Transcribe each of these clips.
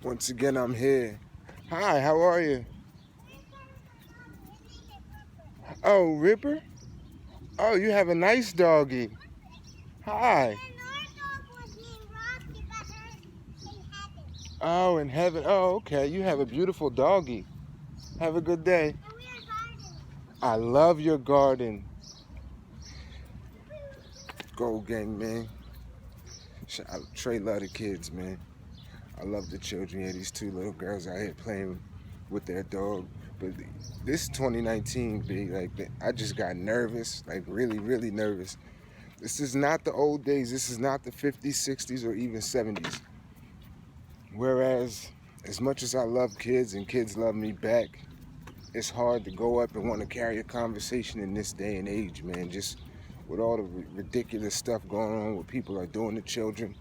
Once again, I'm here. Hi, how are you? Oh, Ripper? Oh, you have a nice doggy. Hi. Oh, in heaven. Oh, okay. You have a beautiful doggy. Have a good day. I love your garden. Go gang, man. Trey love the kids, man. I love the children. Yeah, these two little girls out here playing with their dog. But this 2019, I just got nervous, like really, really nervous. This is not the old days. This is not the 50s, 60s, or even 70s. Whereas, as much as I love kids and kids love me back, it's hard to go up and want to carry a conversation in this day and age, man. Just with all the ridiculous stuff going on, what people are doing to children.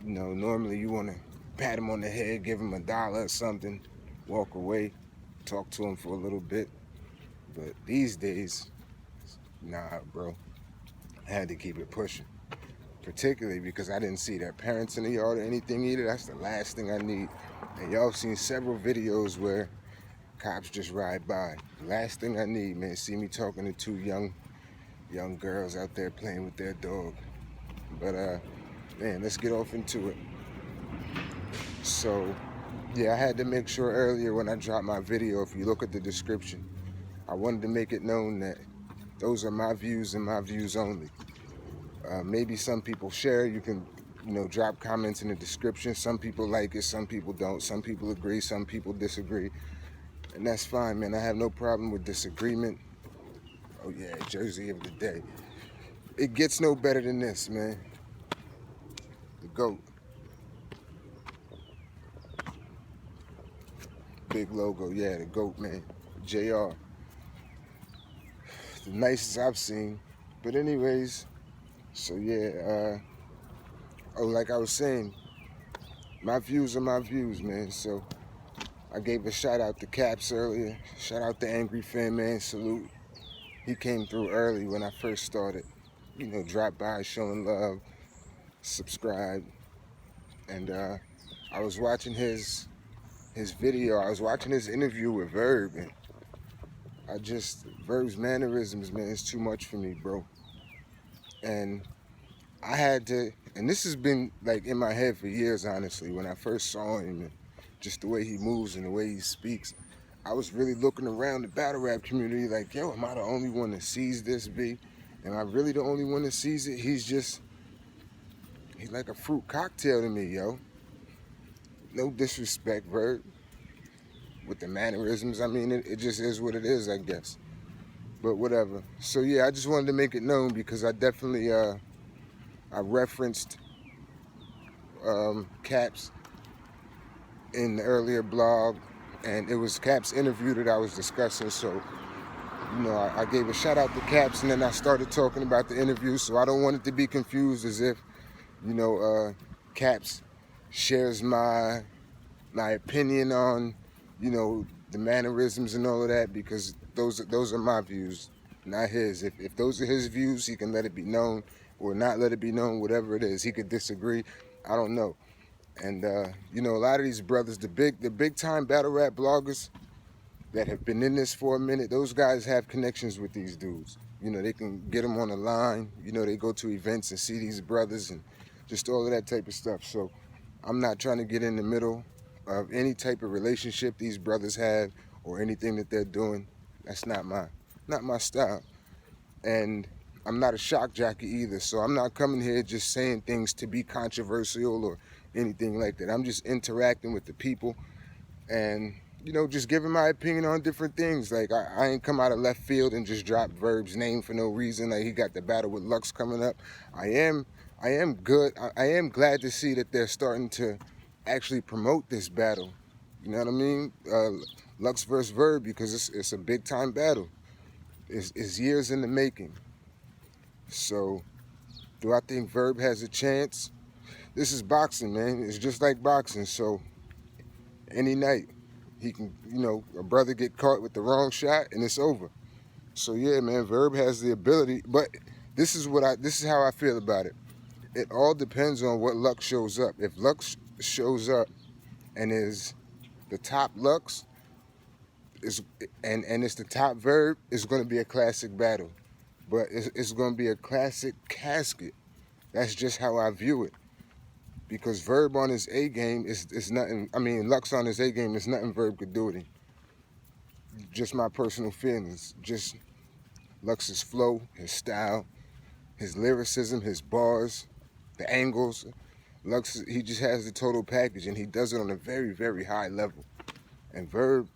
Normally you want to pat them on the head, give them $1 or something, walk away, talk to them for a little bit. But these days, nah, bro. I had to keep it pushing. Particularly because I didn't see their parents in the yard or anything either. That's the last thing I need. And y'all have seen several videos where cops just ride by. The last thing I need, man, see me talking to two young girls out there playing with their dog. But man, let's get off into it. So yeah, I had to make sure earlier when I dropped my video, if you look at the description, I wanted to make it known that those are my views and my views only. Maybe some people share. You can, drop comments in the description. Some people like it, some people don't. Some people agree, some people disagree. And that's fine, man. I have no problem with disagreement. Oh yeah, Jersey of the day. It gets no better than this, man. The GOAT. Big logo, yeah, the GOAT, man. JR. The nicest I've seen. But anyways, so yeah, like I was saying, my views are my views, man. So I gave a shout out to Caps earlier. Shout out to Angry Fan Man, salute. He came through early when I first started. Drop by, showing love, subscribe. And I was watching his video. I was watching his interview with Verb, and Verb's mannerisms, man, is too much for me, bro. And I had to, and this has been like in my head for years, honestly. When I first saw him, and just the way he moves and the way he speaks, I was really looking around the battle rap community like, yo, am I the only one that sees this, B? Am I really the only one that sees it? He's like a fruit cocktail to me, yo. No disrespect, Verb, with the mannerisms. I mean, it just is what it is, I guess. But whatever. So yeah, I just wanted to make it known because I definitely, I referenced Caps in the earlier blog, and it was Caps' interview that I was discussing. So, I gave a shout out to Caps, and then I started talking about the interview. So I don't want it to be confused as if, Caps shares my opinion on, the mannerisms and all of that, because those are my views, not his. If those are his views, he can let it be known, or not let it be known, whatever it is. He could disagree. I don't know. And a lot of these brothers, the big time battle rap bloggers that have been in this for a minute, those guys have connections with these dudes. They can get them on the line. They go to events and see these brothers and just all of that type of stuff. So I'm not trying to get in the middle of any type of relationship these brothers have or anything that they're doing. That's not my style. And I'm not a shock jockey either, so I'm not coming here just saying things to be controversial or anything like that. I'm just interacting with the people and, just giving my opinion on different things. Like, I ain't come out of left field and just drop Verb's name for no reason. Like, he got the battle with Lux coming up. I am glad to see that they're starting to actually promote this battle. You know what I mean? Lux versus Verb, because it's a big time battle. It's years in the making. So, do I think Verb has a chance? This is boxing, man. It's just like boxing. So, any night, he can, a brother get caught with the wrong shot and it's over. So yeah, man, Verb has the ability, but this is how I feel about it. It all depends on what Lux shows up. If Lux shows up and is the top Lux is and it's the top Verb, it's going to be a classic battle, but it's going to be a classic casket. That's just how I view it, because Verb on his A game is nothing. I mean, Lux on his A game is nothing Verb could do with him. Just my personal feelings. Just Lux's flow, his style, his lyricism, his bars, the angles. Lux, he just has the total package, and he does it on a very, very high level. And Verb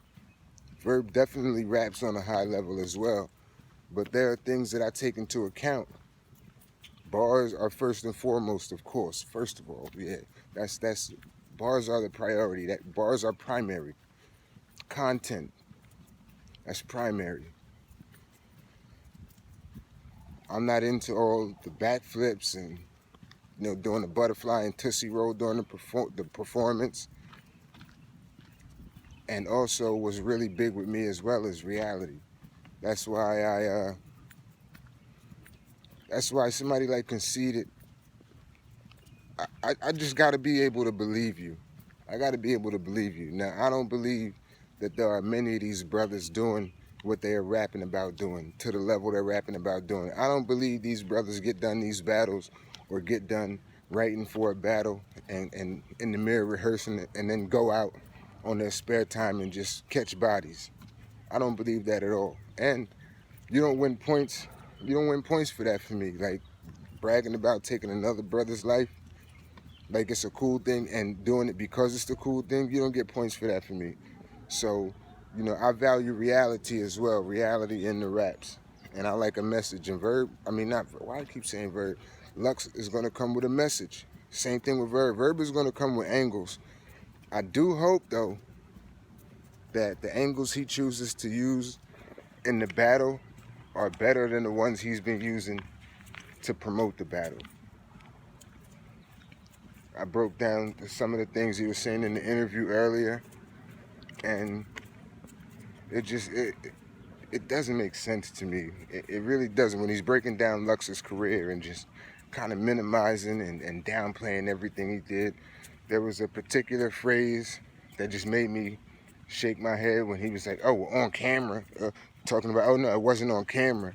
definitely raps on a high level as well. But there are things that I take into account. Bars are first and foremost, of course. First of all, yeah, that's bars are the priority. That bars are primary. Content, that's primary. I'm not into all the backflips and doing the butterfly and tootsie roll during the performance. And also, what's really big with me as well is reality. That's why that's why somebody like Conceited, I just got to be able to believe you. I got to be able to believe you. Now, I don't believe that there are many of these brothers doing what they are rapping about doing to the level they're rapping about doing. I don't believe these brothers get done these battles or get done writing for a battle and in the mirror rehearsing it and then go out on their spare time and just catch bodies. I don't believe that at all. And you don't win points. You don't win points for that for me. Like bragging about taking another brother's life like it's a cool thing and doing it because it's the cool thing. You don't get points for that for me. So, I value reality as well, reality in the raps. And I like a message. And Verb, why I keep saying Verb? Lux is going to come with a message. Same thing with Verb. Verb is going to come with angles. I do hope, though, that the angles he chooses to use in the battle are better than the ones he's been using to promote the battle. I broke down some of the things he was saying in the interview earlier, and it doesn't make sense to me. It really doesn't. When he's breaking down Lux's career and just kind of minimizing and downplaying everything he did, there was a particular phrase that just made me shake my head when he was like, "Oh, well, on camera," talking about, "Oh no, it wasn't on camera."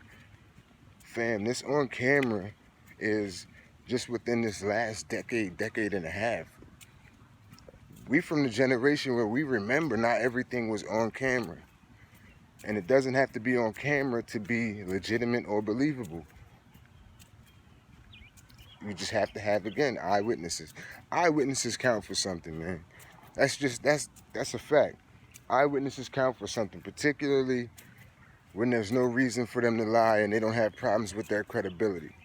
Fam, this on camera is just within this last decade and a half. We from the generation where we remember not everything was on camera. And it doesn't have to be on camera to be legitimate or believable. You just have to have, again, eyewitnesses. Eyewitnesses count for something, man. That's a fact. Eyewitnesses count for something, particularly when there's no reason for them to lie and they don't have problems with their credibility.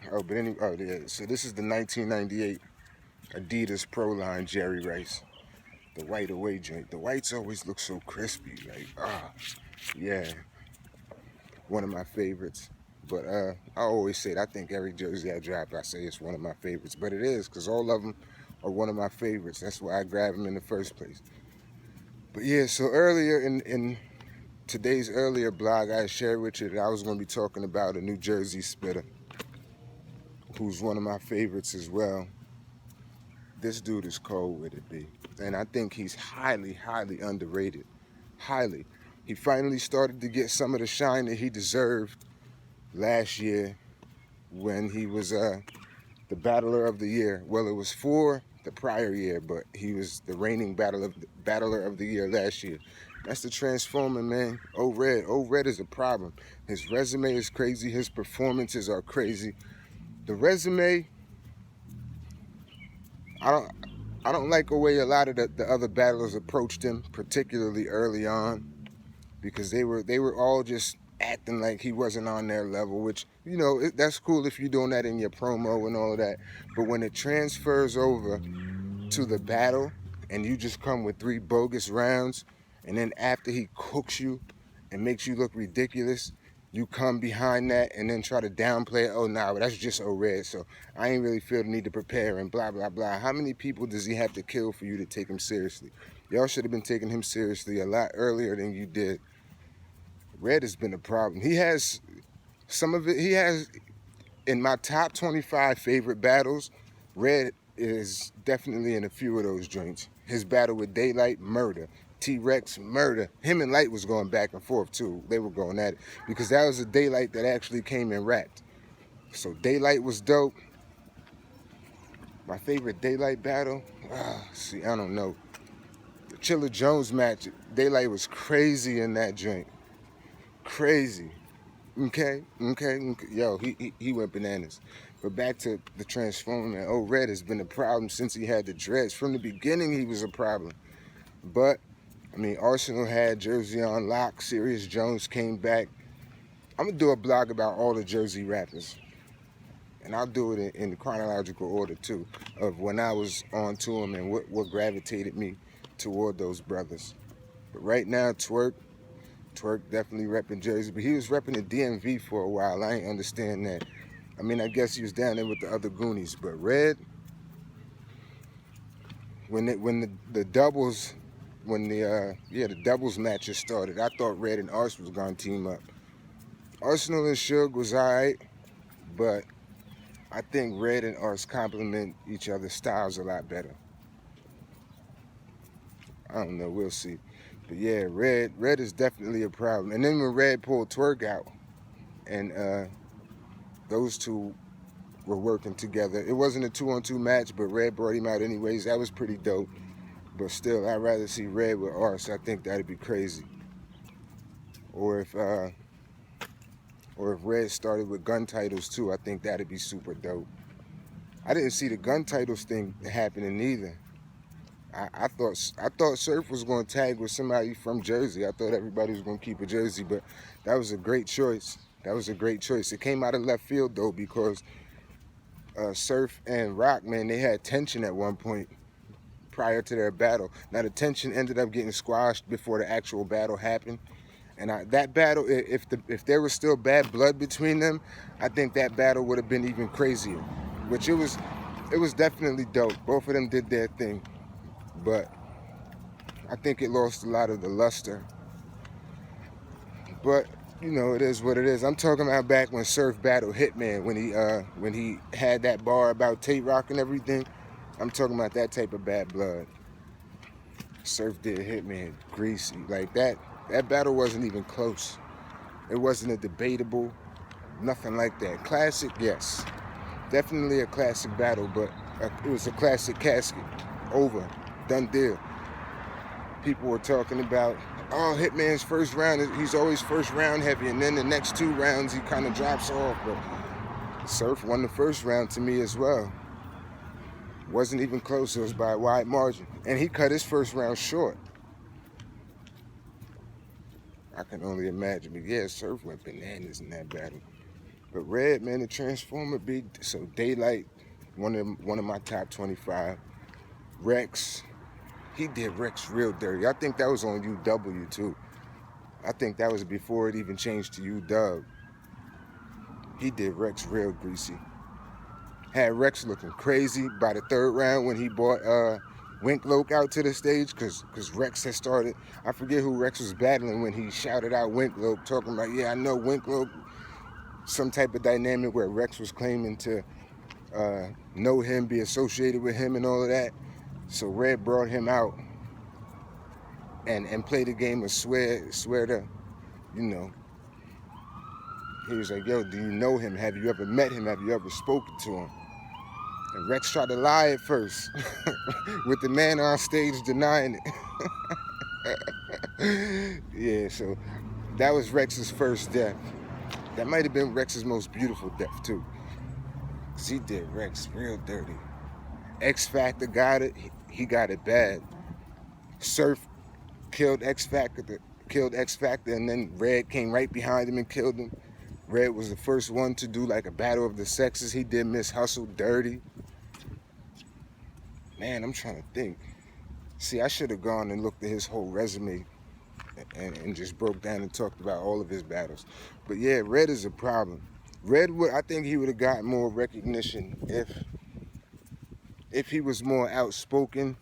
Yeah. So this is the 1998 Adidas Pro line Jerry Rice. The white away joint. The whites always look so crispy. Yeah. One of my favorites. But I always say it. I think every jersey I drop, I say it's one of my favorites. But it is, because all of them are one of my favorites. That's why I grab them in the first place. But yeah, so earlier in today's earlier blog, I shared with you that I was going to be talking about a New Jersey spitter who's one of my favorites as well. This dude is cold with it, B. And I think he's highly, highly underrated. Highly. He finally started to get some of the shine that he deserved last year when he was the Battler of the Year. Well, it was for the prior year, but he was the reigning Battler of the Year last year. That's the Transformer, man. O-Red is a problem. His resume is crazy. His performances are crazy. The resume, I don't like the way a lot of the other battlers approached him, particularly early on, because they were all just acting like he wasn't on their level, which, that's cool if you're doing that in your promo and all of that. But when it transfers over to the battle and you just come with 3 bogus rounds, and then after he cooks you and makes you look ridiculous, you come behind that and then try to downplay it. Oh, nah, but that's just O-Red, so I ain't really feel the need to prepare and blah, blah, blah. How many people does he have to kill for you to take him seriously? Y'all should have been taking him seriously a lot earlier than you did. Red has been a problem. He has some of it. He has, in my top 25 favorite battles, Red is definitely in a few of those joints. His battle with Daylight, murder. T-Rex, murder. Him and Light was going back and forth too. They were going at it because that was a Daylight that actually came and rapped. So Daylight was dope. My favorite Daylight battle? See, I don't know. The Chilla Jones match, Daylight was crazy in that joint. Crazy. Okay. Yo, he went bananas. But back to the Transformer, man. Red has been a problem since he had the dreads. From the beginning, he was a problem. But, I mean, Arsenal had Jersey on lock. Sirius Jones came back. I'm going to do a blog about all the Jersey rappers. And I'll do it in chronological order, too, of when I was on to them and what gravitated me toward those brothers. But right now, Twerk definitely repping Jersey, but he was repping the DMV for a while. I ain't understand that. I mean, I guess he was down there with the other Goonies, but Red, when the doubles, the doubles matches started, I thought Red and Ars was gonna team up. Arsenal and Suge was alright, but I think Red and Ars complement each other's styles a lot better. I don't know, we'll see. But yeah, Red is definitely a problem. And then when Red pulled Twerk out, and those two were working together. It wasn't a 2-on-2 match, but Red brought him out anyways. That was pretty dope. But still, I'd rather see Red with Ars. I think that'd be crazy. Or if Red started with gun titles too, I think that'd be super dope. I didn't see the gun titles thing happening either. I thought Surf was going to tag with somebody from Jersey. I thought everybody was going to keep a Jersey, but that was a great choice. It came out of left field though, because Surf and Rock, man, they had tension at one point prior to their battle. Now the tension ended up getting squashed before the actual battle happened. And that battle, if there was still bad blood between them, I think that battle would have been even crazier. Which it was definitely dope. Both of them did their thing. But I think it lost a lot of the luster. But you know, it is what it is. I'm talking about back when Surf battled Hitman, when he had that bar about Tate Rock and everything. I'm talking about that type of bad blood. Surf did Hitman greasy like that. That battle wasn't even close. It wasn't a debatable, nothing like that. Classic, yes, definitely a classic battle, but it was a classic casket. Over. Done deal. People were talking about, oh, Hitman's first round, he's always first round heavy, and then the next 2 rounds he kind of drops off. But Surf won the first round to me as well. Wasn't even close, it was by a wide margin. And he cut his first round short. I can only imagine, but yeah, Surf went bananas in that battle. But Red, man, the Transformer beat, so Daylight, one of my top 25. Rex, he did Rex real dirty. I think that was on UW too. I think that was before it even changed to UW. He did Rex real greasy. Had Rex looking crazy by the 3rd round when he brought Winkloke out to the stage, because Rex had started, I forget who Rex was battling when he shouted out Winkloke, talking about, yeah, I know Winkloke. Some type of dynamic where Rex was claiming to know him, be associated with him and all of that. So Red brought him out and played a game of swear to, you know. He was like, yo, do you know him? Have you ever met him? Have you ever spoken to him? And Rex tried to lie at first, with the man on stage denying it. Yeah, so that was Rex's first death. That might have been Rex's most beautiful death too. 'Cause he did Rex real dirty. X Factor got it. He got it bad. Surf killed X Factor, and then Red came right behind him and killed him. Red was the first one to do like a battle of the sexes. He did Miss Hustle dirty. Man, I'm trying to think. See, I should have gone and looked at his whole resume and just broke down and talked about all of his battles. But yeah, Red is a problem. I think he would have gotten more recognition if he was more outspoken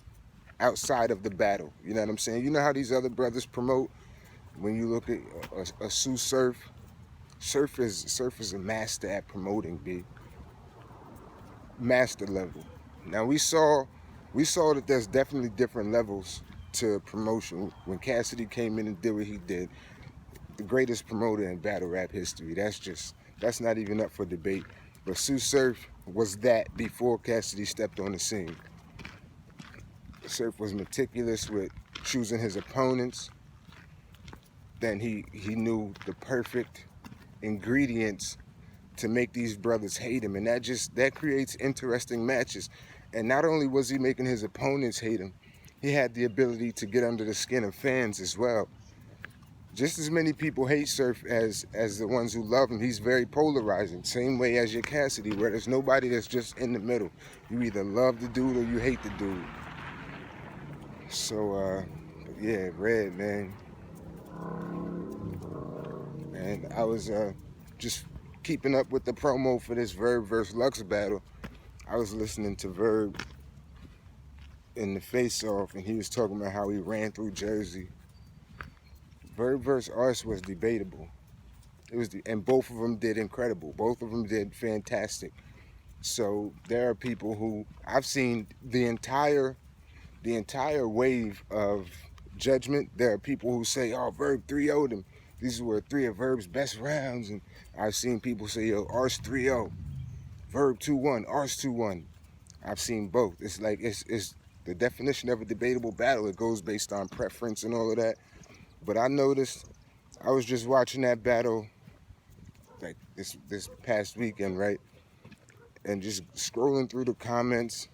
outside of the battle. You know what I'm saying? You know how these other brothers promote? When you look at a Sue Surf, Surf is a master at promoting, B. Master level. Now we saw that there's definitely different levels to promotion. When Cassidy came in and did what he did, the greatest promoter in battle rap history. That's not even up for debate. But Sue Surf was that before Cassidy stepped on the scene. Surf was meticulous with choosing his opponents. Then he knew the perfect ingredients to make these brothers hate him, and that creates interesting matches. And not only was he making his opponents hate him, he had the ability to get under the skin of fans as well. Just as many people hate Surf as the ones who love him. He's very polarizing, same way as your Cassidy, where there's nobody that's just in the middle. You either love the dude or you hate the dude. So yeah, Red, man. And I was just keeping up with the promo for this Verb versus Lux battle. I was listening to Verb in the face-off, and he was talking about how he ran through Jersey. Verb versus Ars was debatable. And both of them did incredible. Both of them did fantastic. So there are people who I've seen the entire wave of judgment. There are people who say, "Oh, Verb 3-0'd him. These were three of Verb's best rounds." And I've seen people say, "Yo, Ars 3-0, Verb 2-1, Ars 2-1." I've seen both. It's like it's the definition of a debatable battle. It goes based on preference and all of that. But I noticed, I was just watching that battle like this past weekend, right? And just scrolling through the comments.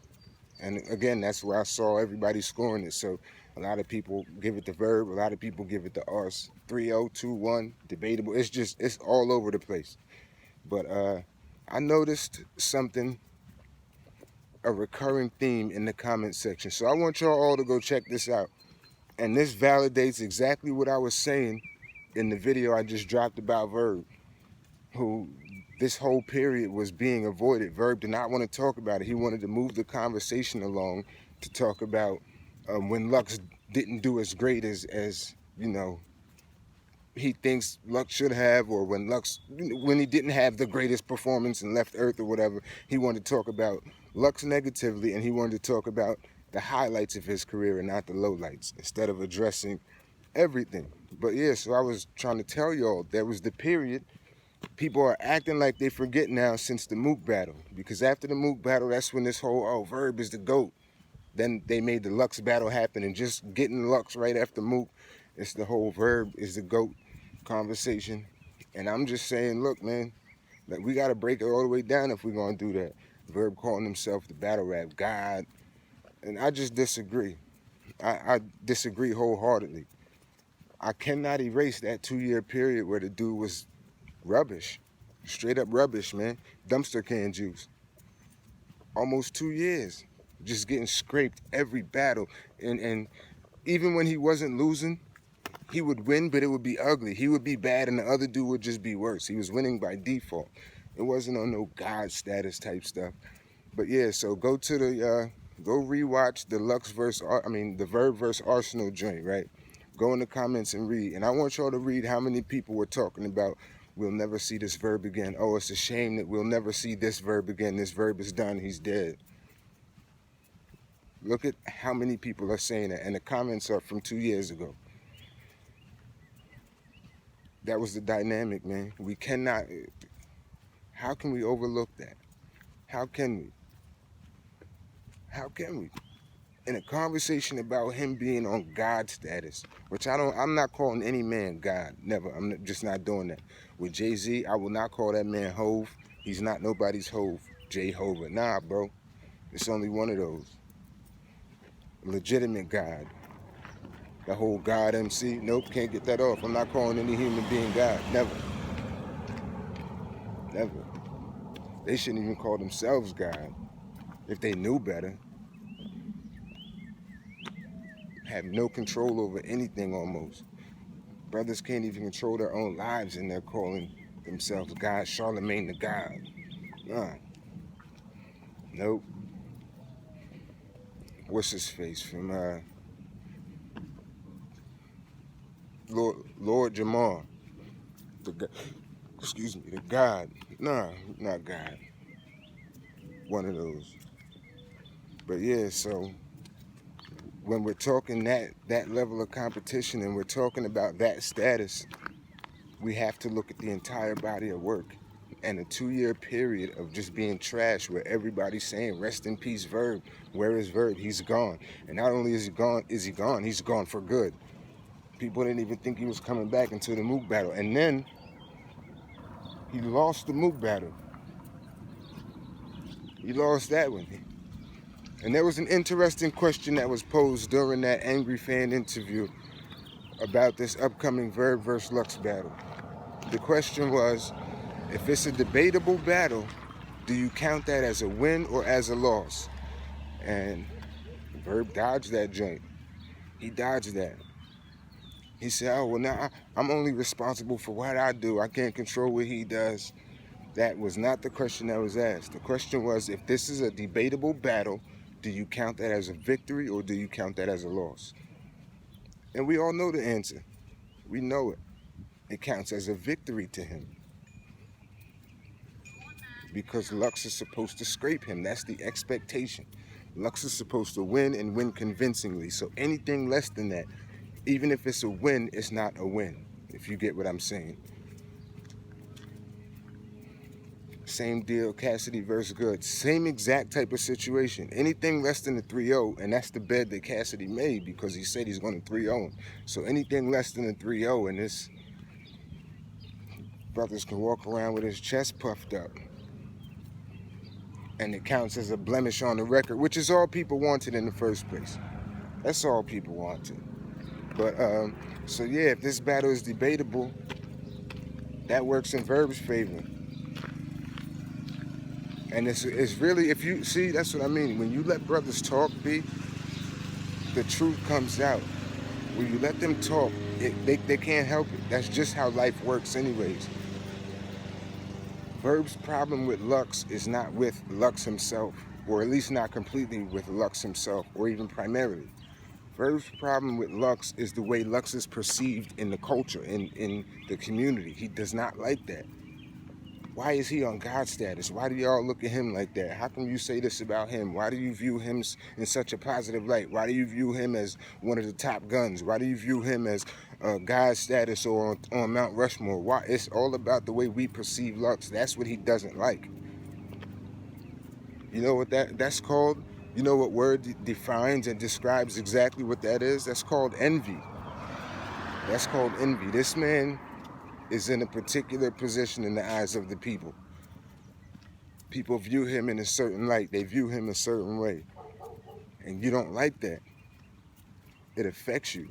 And again, that's where I saw everybody scoring it. So a lot of people give it to Verb, a lot of people give it to Ars. 3-0, 2-1, debatable. It's all over the place. But I noticed something, a recurring theme in the comment section. So I want y'all all to go check this out. And this validates exactly what I was saying in the video I just dropped about Verb, who this whole period was being avoided. Verb did not want to talk about it. He wanted to move the conversation along to talk about when Lux didn't do as great as you know, he thinks Lux should have, or when he didn't have the greatest performance and left Earth or whatever. He wanted to talk about Lux negatively, and he wanted to talk about the highlights of his career and not the lowlights, instead of addressing everything. But yeah, so I was trying to tell y'all, there was the period. People are acting like they forget now since the Mook battle, because after the Mook battle, that's when this whole, oh, Verb is the GOAT. Then they made the Lux battle happen, and just getting Lux right after Mook, it's the whole Verb is the GOAT conversation. And I'm just saying, look, man, like, we got to break it all the way down if we're going to do that. Verb calling himself the battle rap god, and I just disagree. I disagree wholeheartedly. I cannot erase that 2-year period where the dude was rubbish. Straight up rubbish, man. Dumpster can juice. Almost 2 years. Just getting scraped every battle. And even when he wasn't losing, he would win, but it would be ugly. He would be bad, and the other dude would just be worse. He was winning by default. It wasn't on no God status type stuff. But yeah, so go rewatch the Verb versus Arsenal joint, right? Go in the comments and read. And I want y'all to read how many people were talking about, we'll never see this Verb again. Oh, it's a shame that we'll never see this Verb again. This Verb is done. He's dead. Look at how many people are saying that. And the comments are from 2 years ago. That was the dynamic, man. We cannot. How can we overlook that? How can we? How can we? In a conversation about him being on God status, which I'm not calling any man God, never. Just not doing that. With Jay-Z, I will not call that man Hove. He's not nobody's Hove, Jehovah. Nah, bro. It's only one of those. Legitimate God. The whole God MC, nope, can't get that off. I'm not calling any human being God, never. Never. They shouldn't even call themselves God if they knew better. Have no control over anything almost. Brothers can't even control their own lives, and they're calling themselves God. Charlemagne the God. Nah. Nope. What's his face from Lord Jamar? Excuse me, the God. Nah, not God. One of those. But yeah, so when we're talking that level of competition and we're talking about that status, we have to look at the entire body of work. And a 2-year period of just being trash where everybody's saying rest in peace Verb. Where is Verb? He's gone. And not only is he gone, he's gone for good. People didn't even think he was coming back until the Mook battle. And then he lost the Mook battle. He lost that one. And there was an interesting question that was posed during that Angry Fan interview about this upcoming Verb versus Lux battle. The question was, if it's a debatable battle, do you count that as a win or as a loss? And Verb dodged that joint. He dodged that. He said, oh, well, now I'm only responsible for what I do. I can't control what he does. That was not the question that was asked. The question was, if this is a debatable battle, do you count that as a victory or do you count that as a loss? And we all know the answer. We know it. It counts as a victory to him. Because Lux is supposed to scrape him. That's the expectation. Lux is supposed to win and win convincingly. So anything less than that, even if it's a win, it's not a win, if you get what I'm saying. Same deal, Cassidy versus Good. Same exact type of situation. Anything less than a 3-0, and that's the bed that Cassidy made because he said he's going to 3-0. So anything less than a 3-0, and this brothers can walk around with his chest puffed up. And it counts as a blemish on the record, which is all people wanted in the first place. That's all people wanted. But, so yeah, if this battle is debatable, that works in Verb's favor. And it's really, if you see, that's what I mean. When you let brothers talk, B, the truth comes out. When you let them talk, they can't help it. That's just how life works anyways. Verb's problem with Lux is not with Lux himself, or at least not completely with Lux himself, or even primarily. Verb's problem with Lux is the way Lux is perceived in the culture, in the community. He does not like that. Why is he on God status? Why do y'all look at him like that? How come you say this about him? Why do you view him in such a positive light? Why do you view him as one of the top guns? Why do you view him as God status or on Mount Rushmore? Why? It's all about the way we perceive Lux. That's what he doesn't like. You know what that's called? You know what word defines and describes exactly what that is? That's called envy. That's called envy. This man is in a particular position in the eyes of the people. People view him in a certain light. They view him a certain way. And you don't like that. It affects you.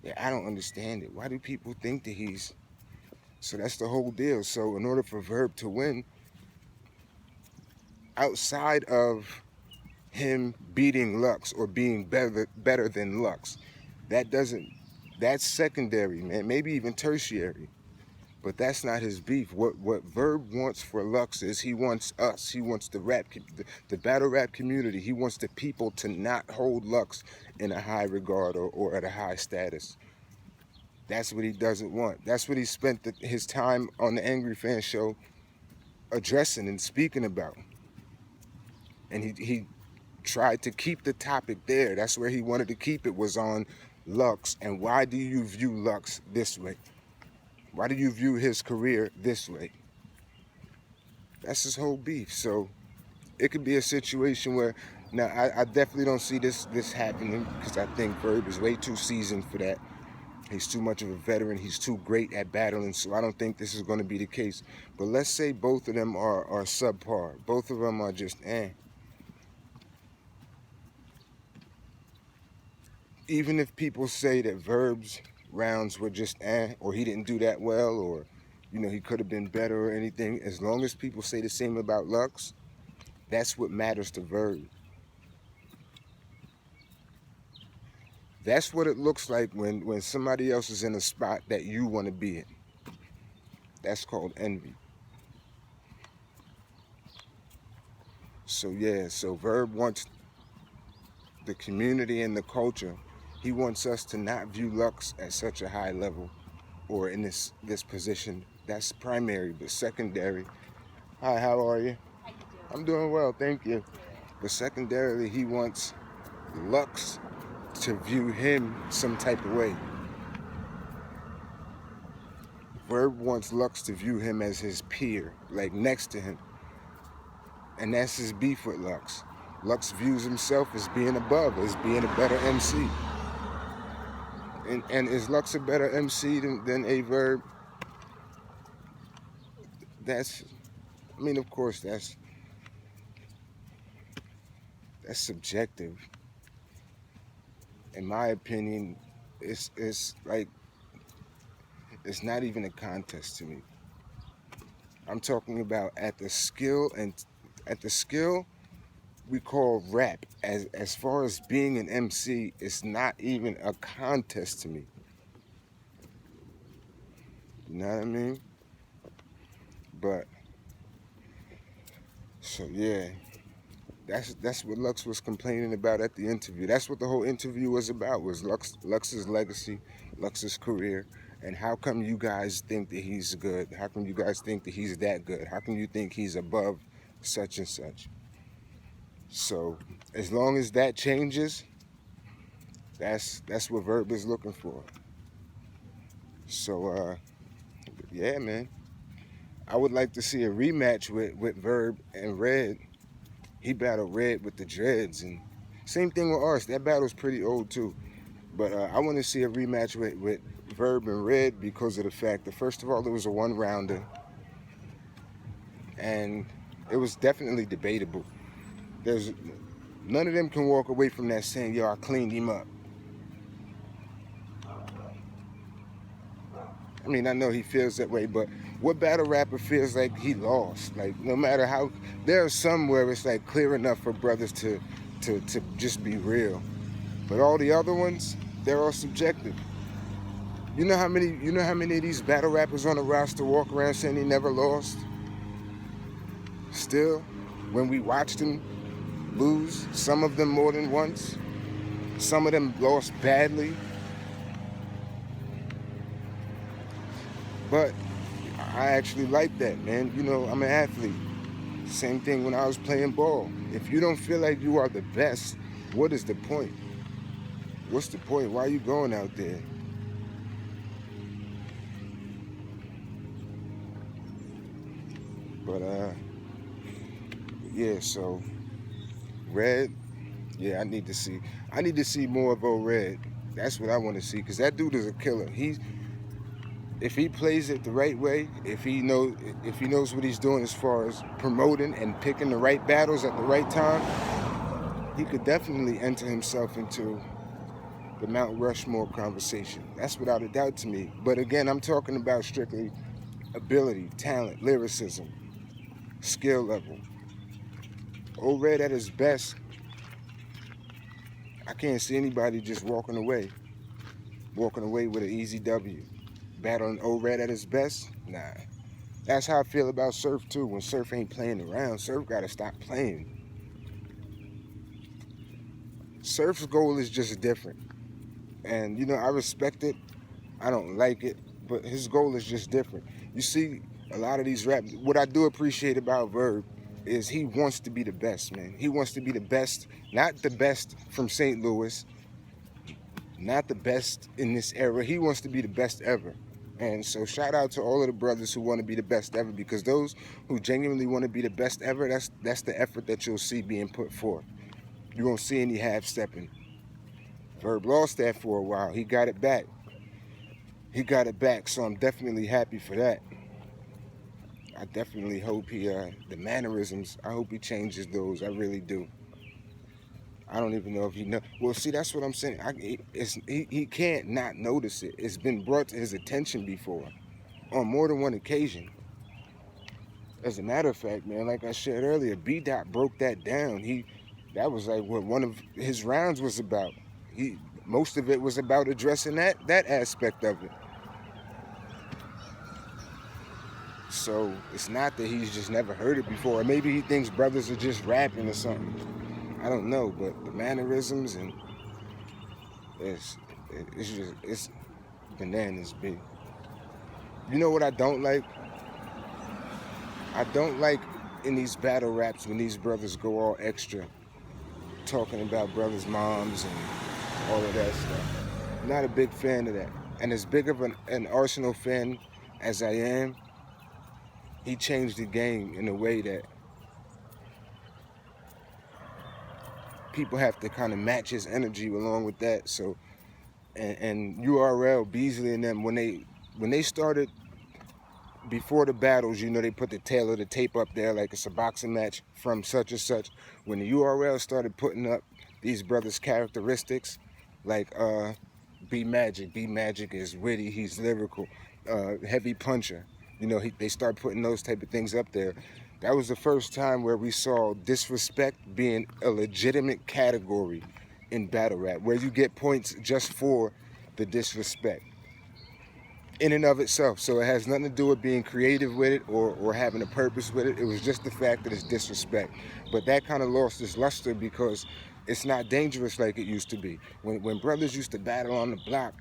Yeah, I don't understand it. Why do people think that he's... So that's the whole deal. So in order for Verb to win, outside of him beating Lux or being better than Lux, that's secondary, man, maybe even tertiary, but that's not his beef. What Verb wants for Lux is he wants us. He wants the battle rap community. He wants the people to not hold Lux in a high regard or at a high status. That's what he doesn't want. That's what he spent his time on the Angry Fan show addressing and speaking about. And he tried to keep the topic there. That's where he wanted to keep it, was on Lux. And why do you view Lux this way? Why do you view his career this way? That's his whole beef. So it could be a situation where, now I definitely don't see this happening because I think Verb is way too seasoned for that. He's too much of a veteran. He's too great at battling, so I don't think this is going to be the case. But let's say both of them are subpar. Both of them are just Even if people say that Verb's rounds were just or he didn't do that well, or he could have been better or anything, as long as people say the same about Lux, that's what matters to Verb. That's what it looks like when somebody else is in a spot that you want to be in. That's called envy. So yeah, so Verb wants the community and the culture. He wants us to not view Lux at such a high level or in this position. That's primary, but secondary. Hi, how are you? I'm doing well, thank you. But secondarily, he wants Lux to view him some type of way. Verb wants Lux to view him as his peer, like next to him. And that's his beef with Lux. Lux views himself as being above, as being a better MC. And is Lux a better MC than a Verb? That's, I mean, of course, that's subjective. In my opinion, it's like, it's not even a contest to me. I'm talking about at the skill we call rap. As far as being an MC, it's not even a contest to me. You know what I mean? But so yeah, that's what Lux was complaining about at the interview. That's what the whole interview was about, was Lux's legacy, Lux's career, and how come you guys think that he's good? How come you guys think that he's that good? How come you think he's above such and such? So as long as that changes, that's what Verb is looking for. So yeah, man, I would like to see a rematch with Verb and Red. He battled Red with the dreads, and same thing with Arse. That battle's pretty old too. But I want to see a rematch with Verb and Red because of the fact that, first of all, it was a one-rounder, and it was definitely debatable. There's none of them can walk away from that saying, yo, I cleaned him up. I mean, I know he feels that way, but what battle rapper feels like he lost? Like, no matter how, there are some where it's like clear enough for brothers to just be real. But all the other ones, they're all subjective. You know how many of these battle rappers on the roster walk around saying they never lost? Still, when we watched them lose, some of them more than once, some of them lost badly. But I actually like that, man. You know, I'm an athlete. Same thing when I was playing ball. If you don't feel like you are the best, what is the point? What's the point? Why are you going out there? But yeah, so Red, yeah, I need to see more of Red. That's what I want to see, because that dude is a killer. If he plays it the right way, if he knows what he's doing as far as promoting and picking the right battles at the right time, he could definitely enter himself into the Mount Rushmore conversation. That's without a doubt to me. But again, I'm talking about strictly ability, talent, lyricism, skill level. Red at his best, I can't see anybody just walking away with an easy W. Battling Red at his best? Nah. That's how I feel about Surf too. When Surf ain't playing around, Surf gotta stop playing. Surf's goal is just different. And you know, I respect it. I don't like it, but his goal is just different. You see, a lot of these rappers, what I do appreciate about Verb is he wants to be the best, man. He wants to be the best, not the best from St. Louis, not the best in this era. He wants to be the best ever. And so shout out to all of the brothers who want to be the best ever, because those who genuinely want to be the best ever, that's the effort that you'll see being put forth. You won't see any half-stepping. Verb lost that for a while. He got it back. So I'm definitely happy for that. I definitely hope the mannerisms, I hope he changes those. I really do. I don't even know if he knows. Well, see, that's what I'm saying. He can't not notice it. It's been brought to his attention before, on more than one occasion. As a matter of fact, man, like I shared earlier, B-Dot broke that down. That was like what one of his rounds was about. Most of it was about addressing that aspect of it. So it's not that he's just never heard it before. Or maybe he thinks brothers are just rapping or something. I don't know, but the mannerisms and it's bananas, B. You know what I don't like? I don't like in these battle raps when these brothers go all extra, talking about brothers' moms and all of that stuff. Not a big fan of that. And as big of an Arsenal fan as I am, he changed the game in a way that people have to kind of match his energy along with that. So, and URL, Beasley and them, when they started, before the battles, you know, they put the tail of the tape up there like it's a boxing match from such and such. When the URL started putting up these brothers' characteristics, like B Magic is witty, he's lyrical, heavy puncher. You know, they start putting those type of things up there. That was the first time where we saw disrespect being a legitimate category in battle rap, where you get points just for the disrespect in and of itself. So it has nothing to do with being creative with it or having a purpose with it. It was just the fact that it's disrespect. But that kind of lost its luster because it's not dangerous like it used to be. When brothers used to battle on the block,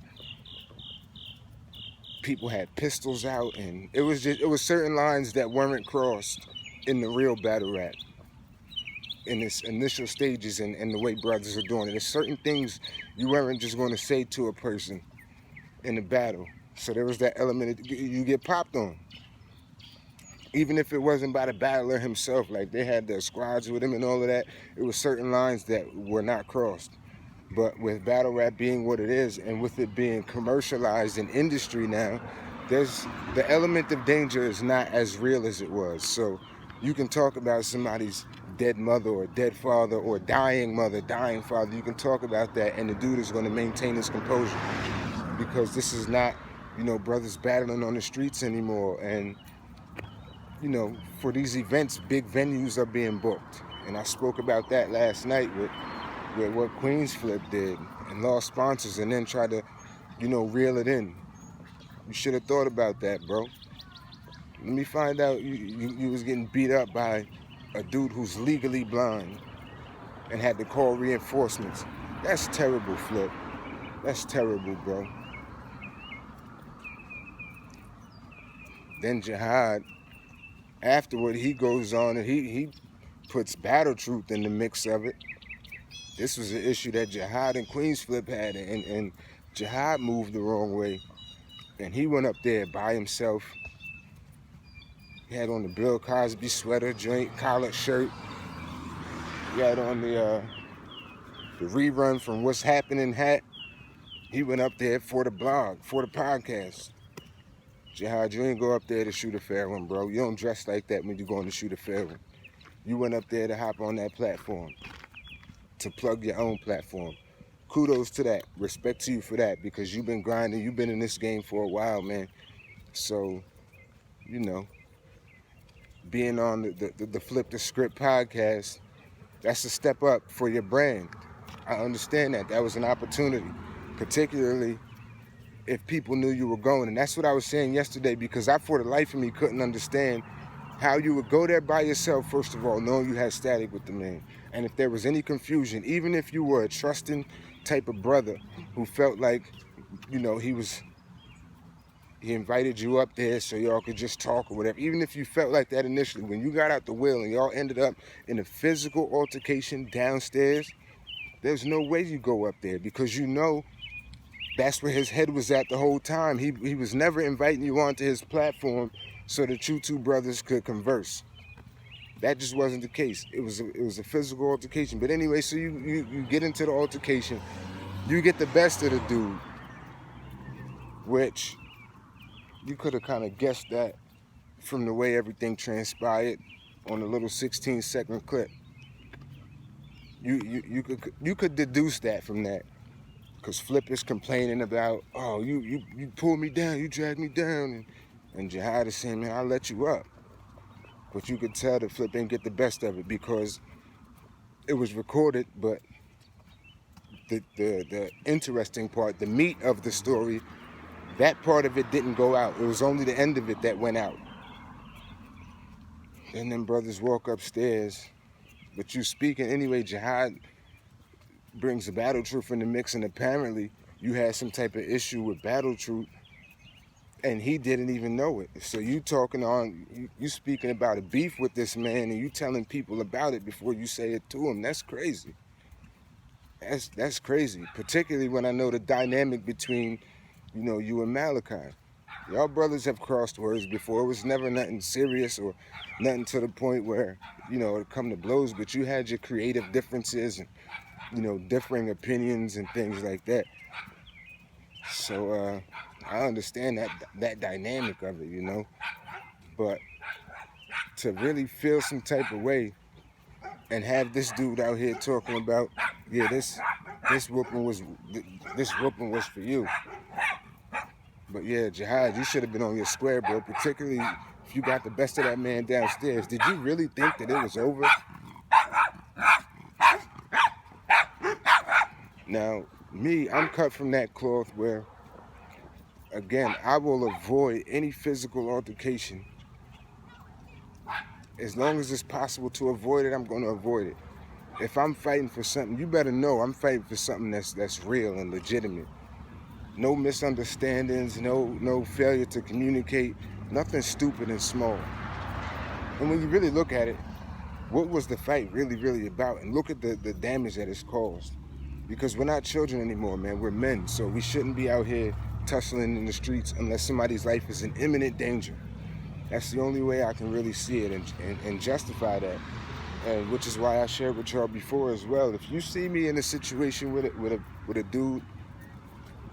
people had pistols out, and it was certain lines that weren't crossed in the real battle rap in its initial stages and the way brothers are doing it. There's certain things you weren't just going to say to a person in the battle. So there was that element of, you get popped on. Even if it wasn't by the battler himself, like they had their squads with him and all of that, it was certain lines that were not crossed. But with battle rap being what it is, and with it being commercialized in industry now, there's the element of danger is not as real as it was. So you can talk about somebody's dead mother or dead father or dying mother, dying father. You can talk about that, and the dude is going to maintain his composure because this is not, you know, brothers battling on the streets anymore. And, you know, for these events, big venues are being booked. And I spoke about that last night with what Queenzflip did and lost sponsors and then tried to, you know, reel it in. You should have thought about that, bro. Let me find out you was getting beat up by a dude who's legally blind and had to call reinforcements. That's terrible, Flip. That's terrible, bro. Then Jihad, afterward, he goes on and he puts Battle Truth in the mix of it. This was an issue that Jihad and Queenzflip had, and Jihad moved the wrong way. And he went up there by himself. He had on the Bill Cosby sweater, joint, collared shirt. He had on the rerun from What's Happening hat. He went up there for the blog, for the podcast. Jihad, you ain't go up there to shoot a fair one, bro. You don't dress like that when you're going to shoot a fair one. You went up there to hop on that platform, to plug your own platform. Kudos to that. Respect to you for that, because you've been grinding. You've been in this game for a while, man. So, you know, being on the Flip the Script podcast, that's a step up for your brand. I understand that. That was an opportunity, particularly if people knew you were going. And that's what I was saying yesterday, because I, for the life of me, couldn't understand how you would go there by yourself, first of all, knowing you had static with the man. And if there was any confusion, even if you were a trusting type of brother who felt like, you know, he invited you up there so y'all could just talk or whatever. Even if you felt like that initially, when you got out the wheel and y'all ended up in a physical altercation downstairs, there's no way you go up there, because you know that's where his head was at the whole time. He was never inviting you onto his platform so that you two brothers could converse. That just wasn't the case. It was a physical altercation. But anyway, so you get into the altercation. You get the best of the dude, which you could have kind of guessed that from the way everything transpired on a little 16-second clip. You could deduce that from that, because Flip is complaining about, oh, you pulled me down, you dragged me down, and Jihad is saying, man, I'll let you up. But you could tell that Flip didn't get the best of it, because it was recorded, but the interesting part, the meat of the story, that part of it didn't go out. It was only the end of it that went out. And then brothers walk upstairs. But you speaking anyway, Jihad brings the Battle Truth in the mix, and apparently you had some type of issue with Battle Truth and he didn't even know it. So you talking on, you speaking about a beef with this man, and you telling people about it before you say it to him. That's crazy. That's crazy. Particularly when I know the dynamic between, you and Malachi. Y'all brothers have crossed words before. It was never nothing serious or nothing to the point where, it come to blows. But you had your creative differences and, differing opinions and things like that. So I understand that dynamic of it. But to really feel some type of way and have this dude out here talking about, yeah, this whooping was for you. But yeah, Jihad, you should have been on your square, bro. Particularly if you got the best of that man downstairs. Did you really think that it was over? Now, me, I'm cut from that cloth where, again, I will avoid any physical altercation. As long as it's possible to avoid it, I'm going to avoid it. If I'm fighting for something, you better know I'm fighting for something that's real and legitimate. No misunderstandings, no failure to communicate, nothing stupid and small. And when you really look at it, what was the fight really, really about? And look at the damage that it's caused. Because we're not children anymore, man. We're men. So we shouldn't be out here tussling in the streets unless somebody's life is in imminent danger. That's the only way I can really see it and justify that. And which is why I shared with y'all before as well. If you see me in a situation with a dude,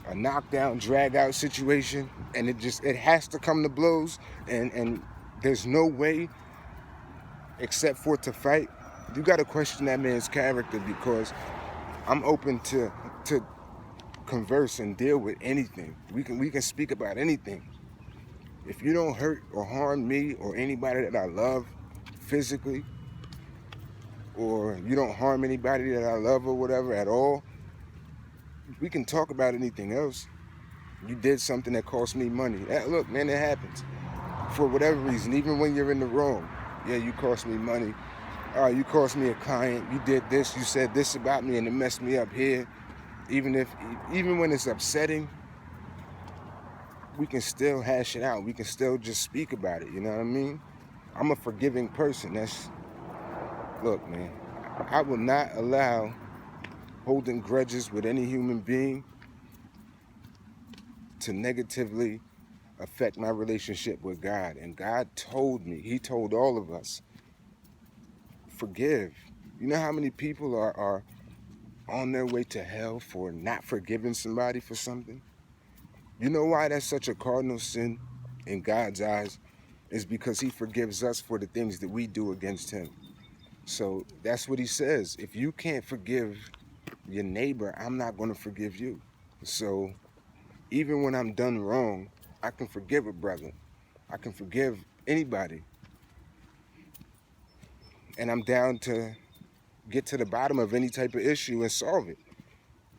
a knockdown, drag out situation, and it has to come to blows, and there's no way except for to fight, you got to question that man's character, because I'm open to converse and deal with anything. We can speak about anything. If you don't hurt or harm me or anybody that I love physically, or you don't harm anybody that I love or whatever at all, we can talk about anything else. You did something that cost me money. Look, man, it happens. For whatever reason, even when you're in the wrong. Yeah, you cost me money. You cost me a client. You did this. You said this about me and it messed me up here. Even when it's upsetting, we can still hash it out. We can still just speak about it. You know what I mean? I'm a forgiving person. Look, man, I will not allow holding grudges with any human being to negatively affect my relationship with God. And God told me, he told all of us, forgive. You know how many people are on their way to hell for not forgiving somebody for something? You know why that's such a cardinal sin in God's eyes? Is because he forgives us for the things that we do against him. So that's what he says. If you can't forgive your neighbor, I'm not going to forgive you. So even when I'm done wrong, I can forgive a brother. I can forgive anybody. And I'm down to get to the bottom of any type of issue and solve it.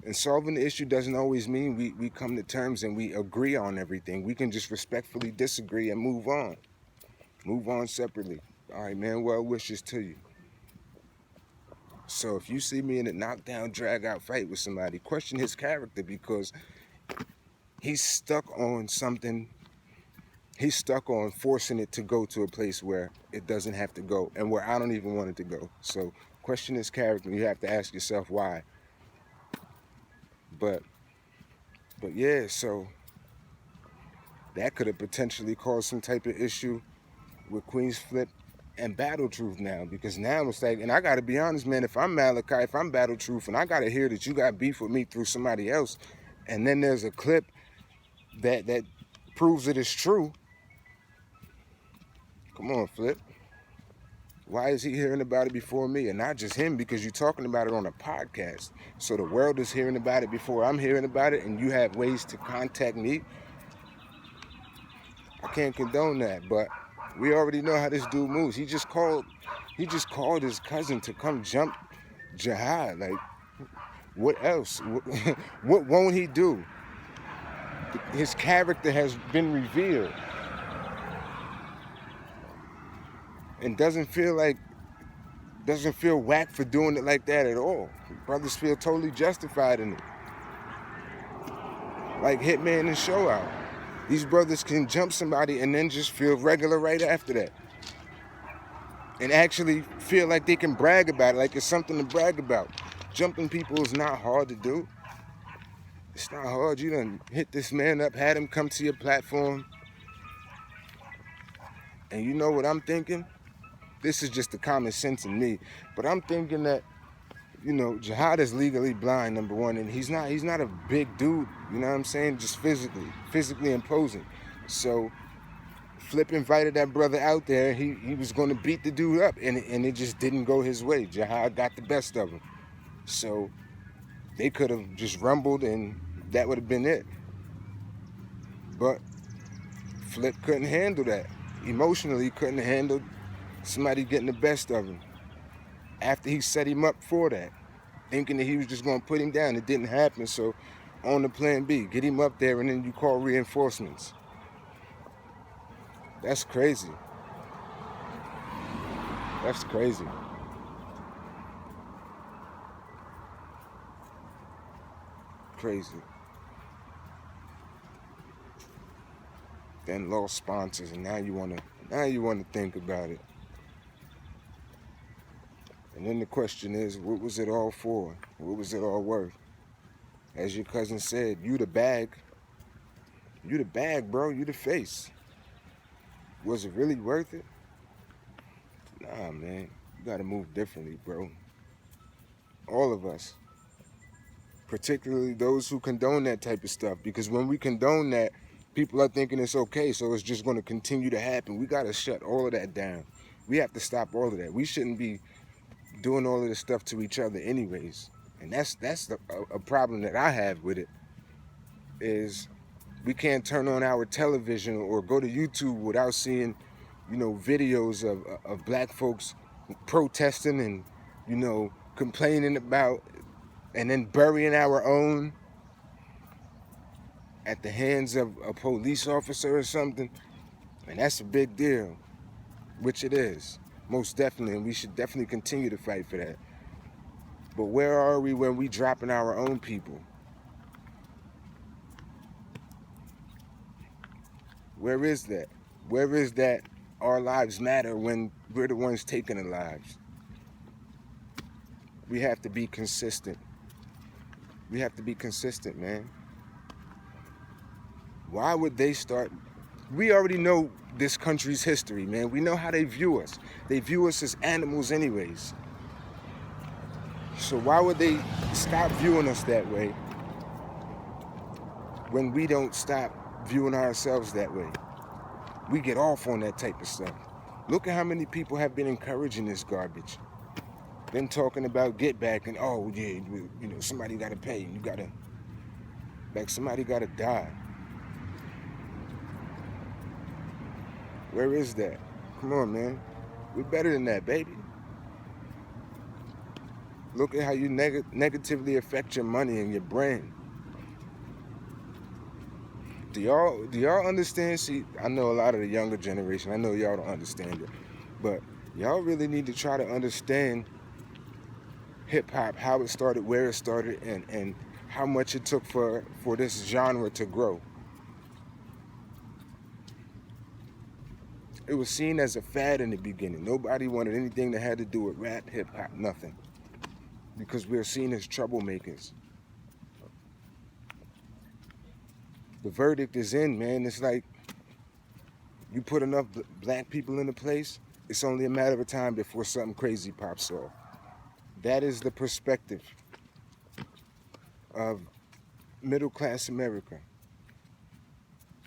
And solving the issue doesn't always mean we come to terms and we agree on everything. We can just respectfully disagree and move on. Move on separately. All right, man, well wishes to you. So if you see me in a knockdown, drag-out fight with somebody, question his character, because he's stuck on something. He's stuck on forcing it to go to a place where it doesn't have to go and where I don't even want it to go. So question his character. You have to ask yourself why. But yeah, so that could have potentially caused some type of issue with Queenzflip and Battle Truth now, because now it's like, and I got to be honest, man, if I'm Malachi, if I'm Battle Truth, and I got to hear that you got beef with me through somebody else, and then there's a clip that proves it is true, come on, Flip. Why is he hearing about it before me? And not just him, because you're talking about it on a podcast. So the world is hearing about it before I'm hearing about it, and you have ways to contact me. I can't condone that, but we already know how this dude moves. He just called his cousin to come jump Jihad. Like, what else? What won't he do? His character has been revealed. And doesn't feel whack for doing it like that at all. Brothers feel totally justified in it. Like Hitman and Show Out. These brothers can jump somebody and then just feel regular right after that. And actually feel like they can brag about it, like it's something to brag about. Jumping people is not hard to do. It's not hard. You done hit this man up, had him come to your platform. And you know what I'm thinking? This is just the common sense in me. But I'm thinking that, you know, Jihad is legally blind, number one, and he's not a big dude, you know what I'm saying? Just physically imposing. So Flip invited that brother out there. He was going to beat the dude up, and it just didn't go his way. Jihad got the best of him. So they could have just rumbled, and that would have been it. But Flip couldn't handle that. Emotionally, couldn't handle somebody getting the best of him. After he set him up for that, thinking that he was just going to put him down. It didn't happen, so on to plan B. Get him up there, and then you call reinforcements. That's crazy. That's crazy. Crazy. Then lost sponsors, and now you wanna think about it. And then the question is, what was it all for? What was it all worth? As your cousin said, you the bag. You the bag, bro. You the face. Was it really worth it? Nah, man. You gotta move differently, bro. All of us. Particularly those who condone that type of stuff. Because when we condone that, people are thinking it's okay, so it's just gonna continue to happen. We gotta shut all of that down. We have to stop all of that. We shouldn't be doing all of this stuff to each other anyways. And that's a problem that I have with it, is we can't turn on our television or go to YouTube without seeing, you know, videos of black folks protesting and, you know, complaining about, and then burying our own at the hands of a police officer or something. And that's a big deal, which it is, most definitely, and we should definitely continue to fight for that. But where are we when we dropping our own people? Where is that? Where is that our lives matter when we're the ones taking the lives? We have to be consistent. We have to be consistent, man. Why would they start? We already know this country's history, man. We know how they view us. They view us as animals anyways. So why would they stop viewing us that way when we don't stop viewing ourselves that way? We get off on that type of stuff. Look at how many people have been encouraging this garbage. Been talking about get back and, oh yeah, you know, somebody gotta pay. You gotta, like, somebody gotta die. Where is that? Come on, man. We're better than that, baby. Look at how you negatively affect your money and your brand. Do y'all understand? See, I know a lot of the younger generation, I know y'all don't understand it, but y'all really need to try to understand hip-hop, how it started, where it started, and how much it took for this genre to grow. It was seen as a fad in the beginning. Nobody wanted anything that had to do with rap, hip-hop, nothing. Because we were seen as troublemakers. The verdict is in, man. It's like you put enough black people in a place, it's only a matter of time before something crazy pops off. That is the perspective of middle-class America.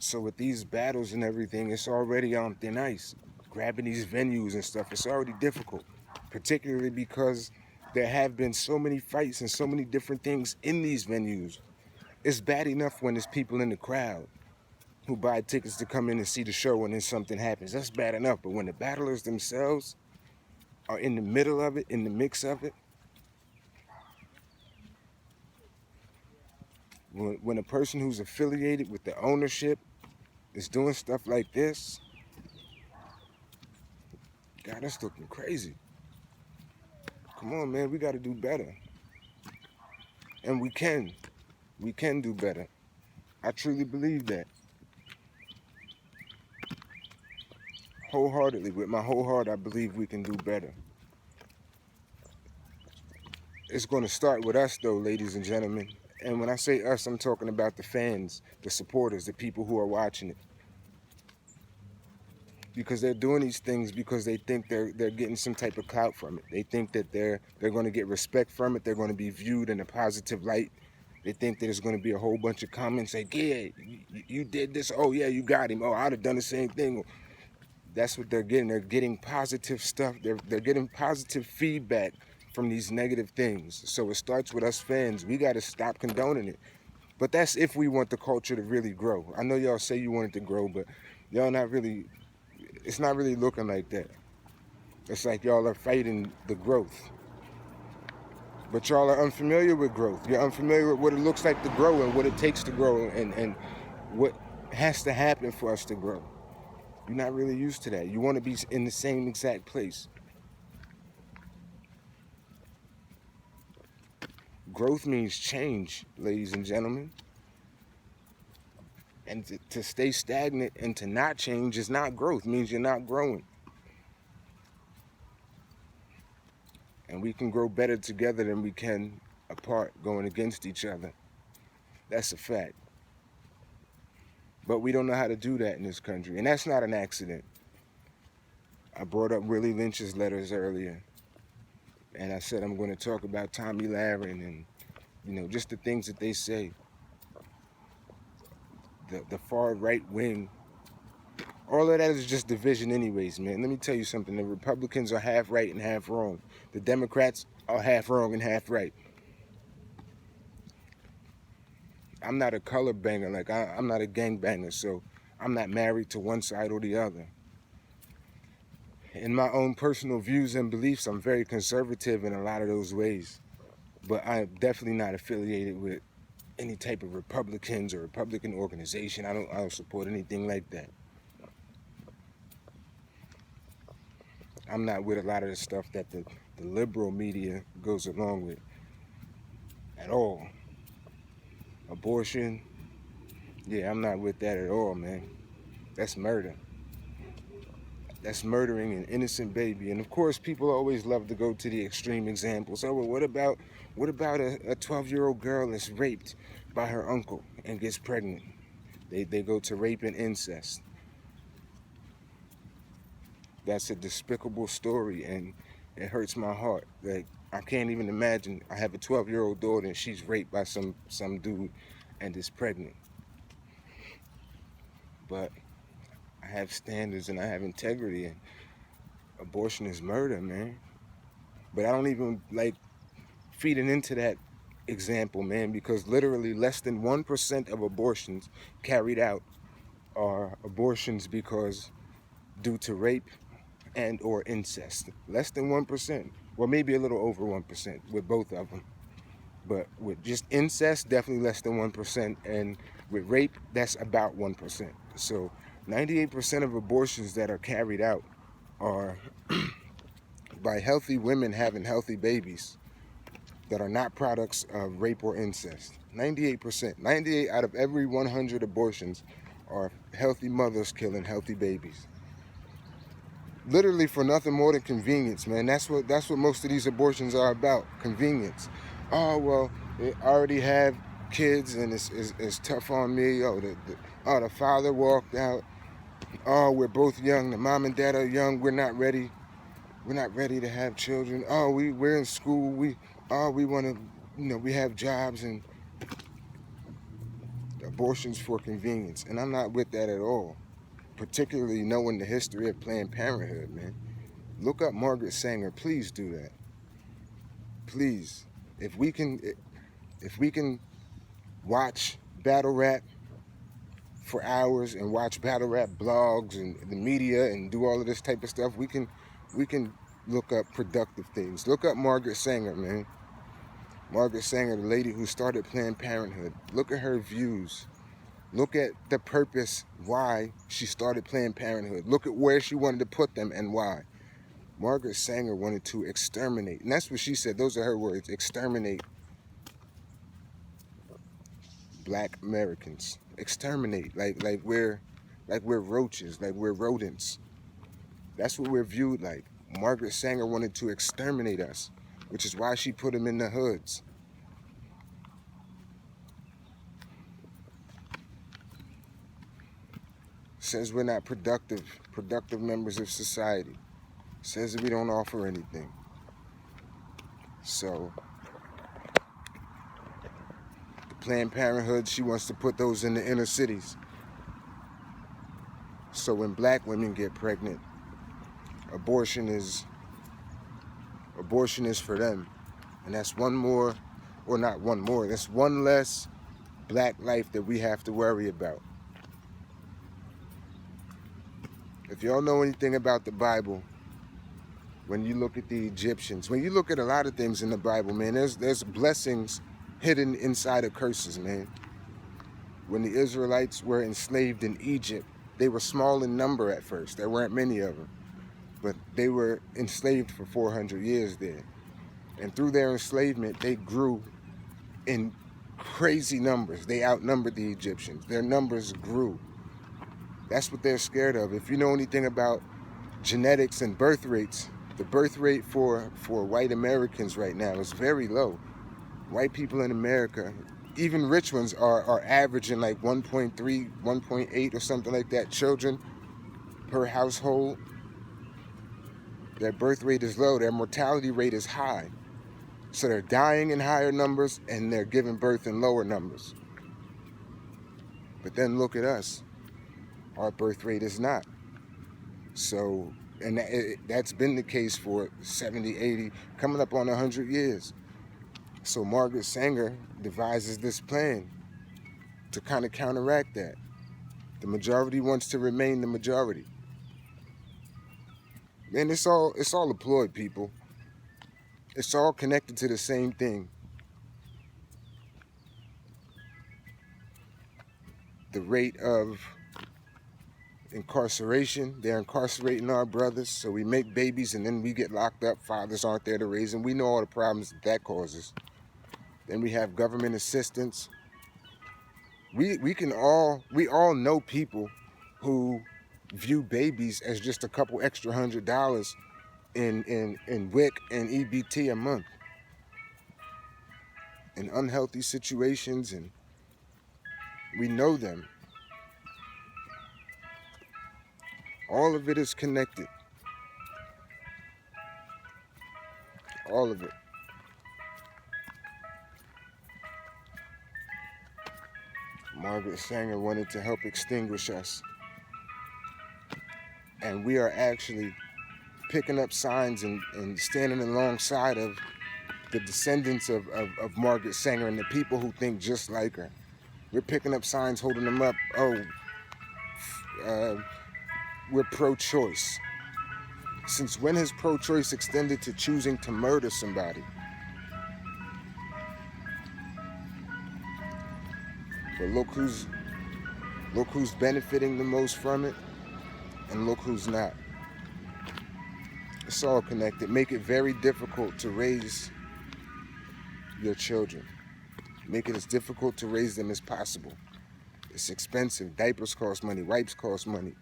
So with these battles and everything, it's already on thin ice. Grabbing these venues and stuff, it's already difficult. Particularly because there have been so many fights and so many different things in these venues. It's bad enough when there's people in the crowd who buy tickets to come in and see the show and then something happens. That's bad enough. But when the battlers themselves are in the middle of it, in the mix of it, when a person who's affiliated with the ownership is doing stuff like this, God, that's looking crazy. Come on, man, we got to do better. And we can. We can do better. I truly believe that. wholeheartedly, with my whole heart, I believe we can do better. It's going to start with us, though, ladies and gentlemen. And when I say us, I'm talking about the fans, the supporters, the people who are watching it. Because they're doing these things because they think they're getting some type of clout from it. They think that they're going to get respect from it. They're going to be viewed in a positive light. They think that there's going to be a whole bunch of comments like, yeah, you did this. Oh, yeah, you got him. Oh, I'd have done the same thing. That's what they're getting. They're getting positive stuff. They're getting positive feedback from these negative things. So it starts with us fans. We got to stop condoning it. But that's if we want the culture to really grow. I know y'all say you want it to grow, but y'all not really, it's not really looking like that. It's like y'all are fighting the growth. But y'all are unfamiliar with growth. You're unfamiliar with what it looks like to grow and what it takes to grow and what has to happen for us to grow. You're not really used to that. You want to be in the same exact place. Growth means change, ladies and gentlemen. And to stay stagnant and to not change is not growth. It means you're not growing. And we can grow better together than we can apart, going against each other. That's a fact. But we don't know how to do that in this country. And that's not an accident. I brought up Willie Lynch's letters earlier. And I said I'm going to talk about Tommy Lahren and, just the things that they say. The far right wing. All of that is just division anyways, man. Let me tell you something. The Republicans are half right and half wrong. The Democrats are half wrong and half right. I'm not a color banger. Like, I'm not a gangbanger, so I'm not married to one side or the other. In my own personal views and beliefs, I'm very conservative in a lot of those ways. But I'm definitely not affiliated with any type of Republicans or Republican organization. I don't support anything like that. I'm not with a lot of the stuff that the liberal media goes along with at all. Abortion, yeah, I'm not with that at all, man. That's murder. That's murdering an innocent baby. And of course, people always love to go to the extreme examples. Oh, well, what about a 12-year-old girl that's raped by her uncle and gets pregnant? They go to rape and incest. That's a despicable story, and it hurts my heart. Like, I can't even imagine. I have a 12-year-old daughter, and she's raped by some dude and is pregnant. But I have standards and I have integrity, and abortion is murder, man. But I don't even like feeding into that example, man, because literally less than 1% of abortions carried out are abortions because due to rape and or incest. Less than 1%. Well, maybe a little over 1% with both of them. But with just incest, definitely less than 1%. And with rape, that's about 1%. So 98% of abortions that are carried out are by healthy women having healthy babies that are not products of rape or incest. 98%. 98 out of every 100 abortions are healthy mothers killing healthy babies. Literally for nothing more than convenience, man. That's what most of these abortions are about. Convenience. Oh, well, they already have kids and it's tough on me. Oh, the father walked out. Oh, we're both young. The mom and dad are young. We're not ready. We're not ready to have children. Oh, we're in school. We want to, we have jobs, and abortions for convenience. And I'm not with that at all. Particularly knowing the history of Planned Parenthood, man. Look up Margaret Sanger. Please do that. Please. If we can watch battle rap for hours and watch battle rap blogs and the media and do all of this type of stuff, we can look up productive things. Look up Margaret Sanger, man. Margaret Sanger, the lady who started Planned Parenthood. Look at her views. Look at the purpose why she started Planned Parenthood. Look at where she wanted to put them and why. Margaret Sanger wanted to exterminate, and that's what she said. Those are her words. Exterminate Black Americans. Exterminate, like we're roaches, like we're rodents. That's what we're viewed like. Margaret Sanger wanted to exterminate us, which is why she put them in the hoods. Says we're not productive members of society. Says that we don't offer anything. So, the Planned Parenthood, she wants to put those in the inner cities. So when black women get pregnant, abortion is for them. And that's one more, or not one more, that's one less black life that we have to worry about. If y'all know anything about the Bible, when you look at the Egyptians, when you look at a lot of things in the Bible, man, there's blessings hidden inside of curses, man. When the Israelites were enslaved in Egypt, they were small in number at first. There weren't many of them. But they were enslaved for 400 years there. And through their enslavement, they grew in crazy numbers. They outnumbered the Egyptians. Their numbers grew. That's what they're scared of. If you know anything about genetics and birth rates, the birth rate for white Americans right now is very low. White people in America, even rich ones, are averaging like 1.3, 1.8 or something like that children per household. Their birth rate is low. Their mortality rate is high. So they're dying in higher numbers and they're giving birth in lower numbers. But then look at us. Our birth rate is not. So, and that's been the case for 70, 80, coming up on 100 years. So Margaret Sanger devises this plan to kind of counteract that. The majority wants to remain the majority. Man, it's all a ploy, people. It's all connected to the same thing. The rate of incarceration, they're incarcerating our brothers, so we make babies and then we get locked up. Fathers aren't there to raise them. We know all the problems that causes. Then we have government assistance. We all know people who view babies as just a couple extra $100 in WIC and EBT a month. In unhealthy situations, and we know them. All of it is connected. All of it. Margaret Sanger wanted to help extinguish us. And we are actually picking up signs and standing alongside of the descendants of Margaret Sanger and the people who think just like her. We're picking up signs, holding them up. We're pro-choice. Since when has pro-choice extended to choosing to murder somebody? But look who's benefiting the most from it, and look who's not. It's all connected. Make it very difficult to raise your children. Make it as difficult to raise them as possible. It's expensive. Diapers cost money. Wipes cost money.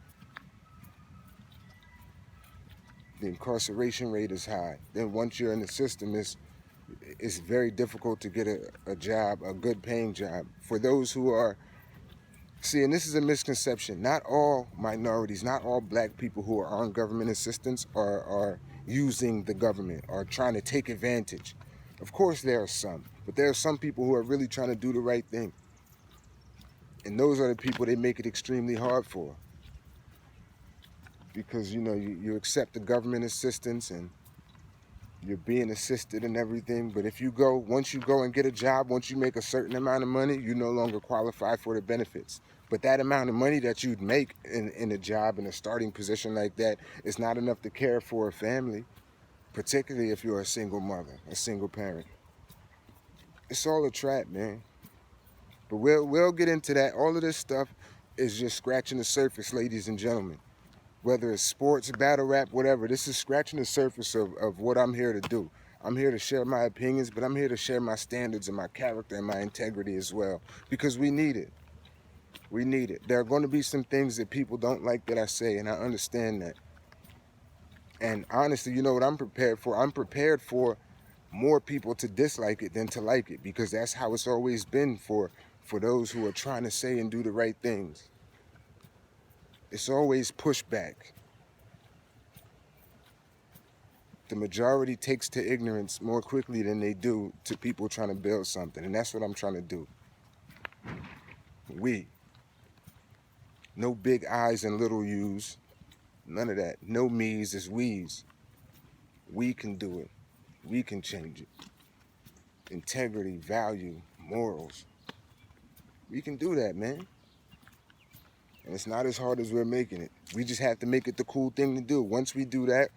The incarceration rate is high. Then once you're in the system, it's very difficult to get a job, a good paying job. For those who are, see, and this is a misconception, not all minorities, not all black people who are on government assistance are using the government or trying to take advantage. Of course there are some, but there are some people who are really trying to do the right thing. And those are the people they make it extremely hard for. Because, you know, you accept the government assistance and you're being assisted and everything. But if once you go and get a job, once you make a certain amount of money, you no longer qualify for the benefits. But that amount of money that you'd make in a job, in a starting position like that, is not enough to care for a family, particularly if you're a single mother, a single parent. It's all a trap, man. But we'll get into that. All of this stuff is just scratching the surface, ladies and gentlemen. Whether it's sports, battle rap, whatever, this is scratching the surface of what I'm here to do. I'm here to share my opinions, but I'm here to share my standards and my character and my integrity as well, because we need it. We need it. There are going to be some things that people don't like that I say, and I understand that. And honestly, you know what I'm prepared for? I'm prepared for more people to dislike it than to like it, because that's how it's always been for those who are trying to say and do the right things. It's always pushback. The majority takes to ignorance more quickly than they do to people trying to build something, and that's what I'm trying to do. We. No big I's and little U's. None of that. No me's, it's we's. We can do it. We can change it. Integrity, value, morals. We can do that, man. And it's not as hard as we're making it. We just have to make it the cool thing to do. Once we do that,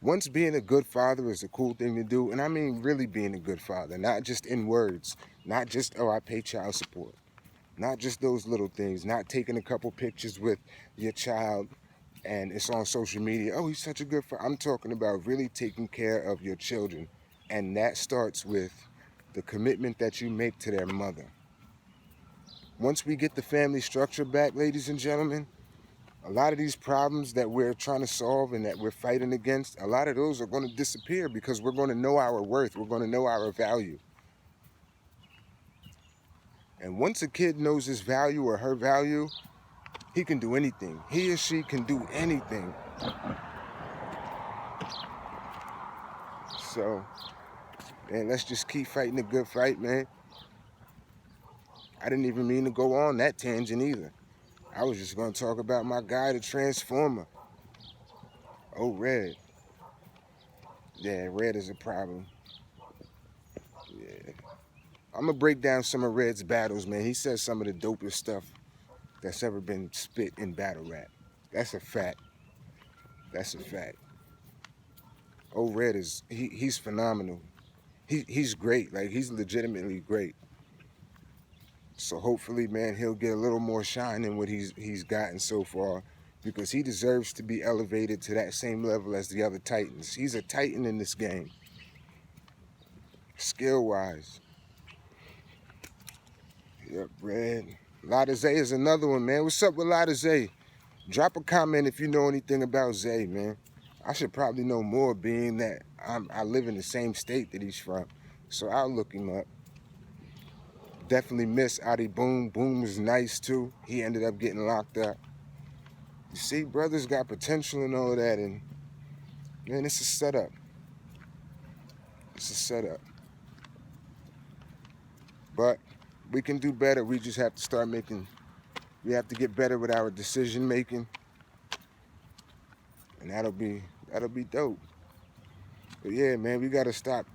once being a good father is a cool thing to do, and I mean really being a good father, not just in words, not just, oh, I pay child support, not just those little things, not taking a couple pictures with your child and it's on social media, oh, he's such a good father. I'm talking about really taking care of your children, and that starts with the commitment that you make to their mother. Once we get the family structure back, ladies and gentlemen, a lot of these problems that we're trying to solve and that we're fighting against, a lot of those are going to disappear because we're going to know our worth. We're going to know our value. And once a kid knows his value or her value, he can do anything. He or she can do anything. So, man, let's just keep fighting a good fight, man. I didn't even mean to go on that tangent either. I was just going to talk about my guy, the Transformer. Oh, Red. Yeah, Red is a problem. Yeah. I'm going to break down some of Red's battles, man. He says some of the dopest stuff that's ever been spit in battle rap. That's a fact. That's a fact. Oh, Red is, he's phenomenal. He's great. Like, he's legitimately great. So hopefully, man, he'll get a little more shine than what he's gotten so far, because he deserves to be elevated to that same level as the other Titans. He's a Titan in this game, skill-wise. Yep, Red. Lotta Zay is another one, man. What's up with Lotta Zay? Drop a comment if you know anything about Zay, man. I should probably know more, being that I live in the same state that he's from. So I'll look him up. Definitely miss Adi Boom. Boom was nice too. He ended up getting locked up. You see, brothers got potential and all that, and man, it's a setup. It's a setup. But we can do better. We just have to start making, we have to get better with our decision making. And that'll be dope. But yeah, man, we gotta stop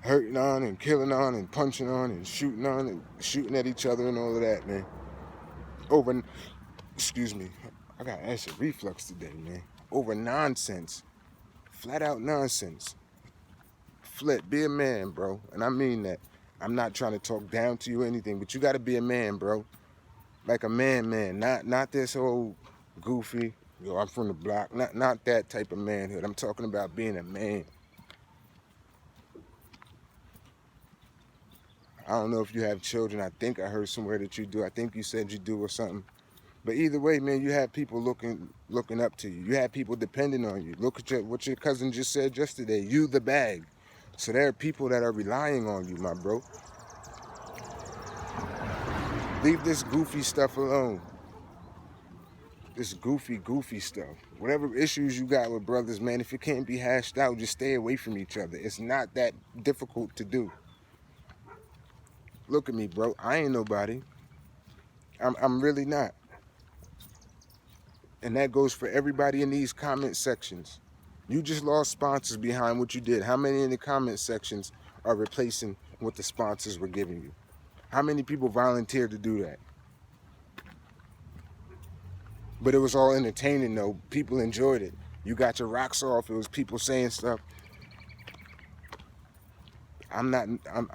hurting on and killing on and punching on and shooting at each other and all of that, man. Excuse me, I got acid reflux today, man. Over nonsense. Flat out nonsense. Flip, be a man, bro. And I mean that. I'm not trying to talk down to you or anything, but you gotta be a man, bro. Like a man. Not this whole goofy, yo, I'm from the block. Not that type of manhood. I'm talking about being a man. I don't know if you have children. I think I heard somewhere that you do. I think you said you do or something. But either way, man, you have people looking up to you. You have people depending on you. Look at what your cousin just said yesterday. You the bag. So there are people that are relying on you, my bro. Leave this goofy stuff alone. This goofy stuff. Whatever issues you got with brothers, man, if it can't be hashed out, just stay away from each other. It's not that difficult to do. Look at me, bro. I ain't nobody. I'm really not. And that goes for everybody in these comment sections. You just lost sponsors behind what you did. How many in the comment sections are replacing what the sponsors were giving you? How many people volunteered to do that? But it was all entertaining, though. People enjoyed it. You got your rocks off. It was people saying stuff. I'm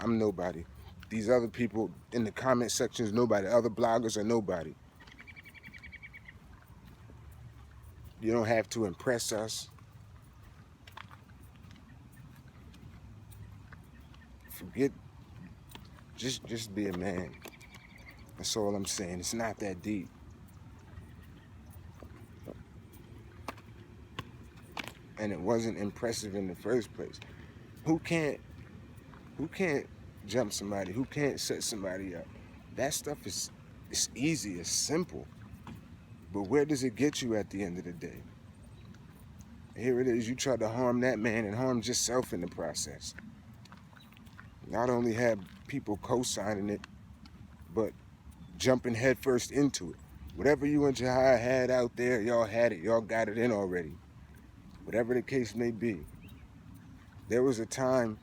nobody. These other people in the comment sections, nobody. Other bloggers are nobody. You don't have to impress us. Forget, just be a man. That's all I'm saying. It's not that deep. and it wasn't impressive in the first place. Who can't jump somebody? Who can't set somebody up? That stuff is, it's easy, it's simple. But where does it get you at the end of the day? Here it is, you try to harm that man and harm yourself in the process. Not only have people co-signing it, but jumping headfirst into it. Whatever you and Jihad had out there, y'all had it. Y'all got it in already. Whatever the case may be. There was a time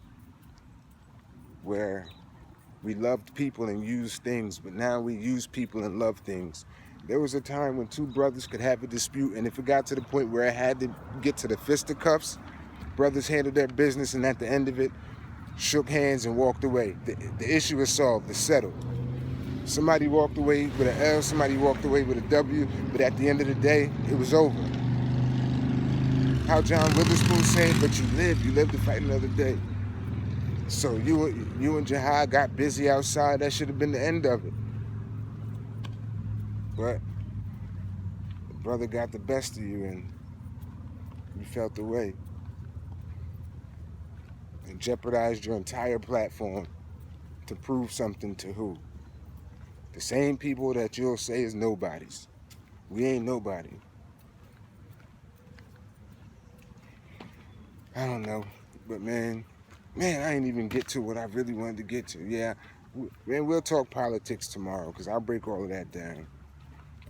where we loved people and used things, but now we use people and love things. There was a time when two brothers could have a dispute, and if it got to the point where it had to get to the fisticuffs, brothers handled their business, and at the end of it, shook hands and walked away. The issue is solved, it's settled. Somebody walked away with an L, somebody walked away with a W, but at the end of the day, it was over. How John Witherspoon said, but you live to fight another day. So you and Jihad got busy outside, that should have been the end of it. But the brother got the best of you and you felt the way. And jeopardized your entire platform to prove something to who? The same people that you'll say is nobodies. We ain't nobody. I don't know, but man, I ain't even get to what I really wanted to get to. Yeah, man, we'll talk politics tomorrow because I'll break all of that down.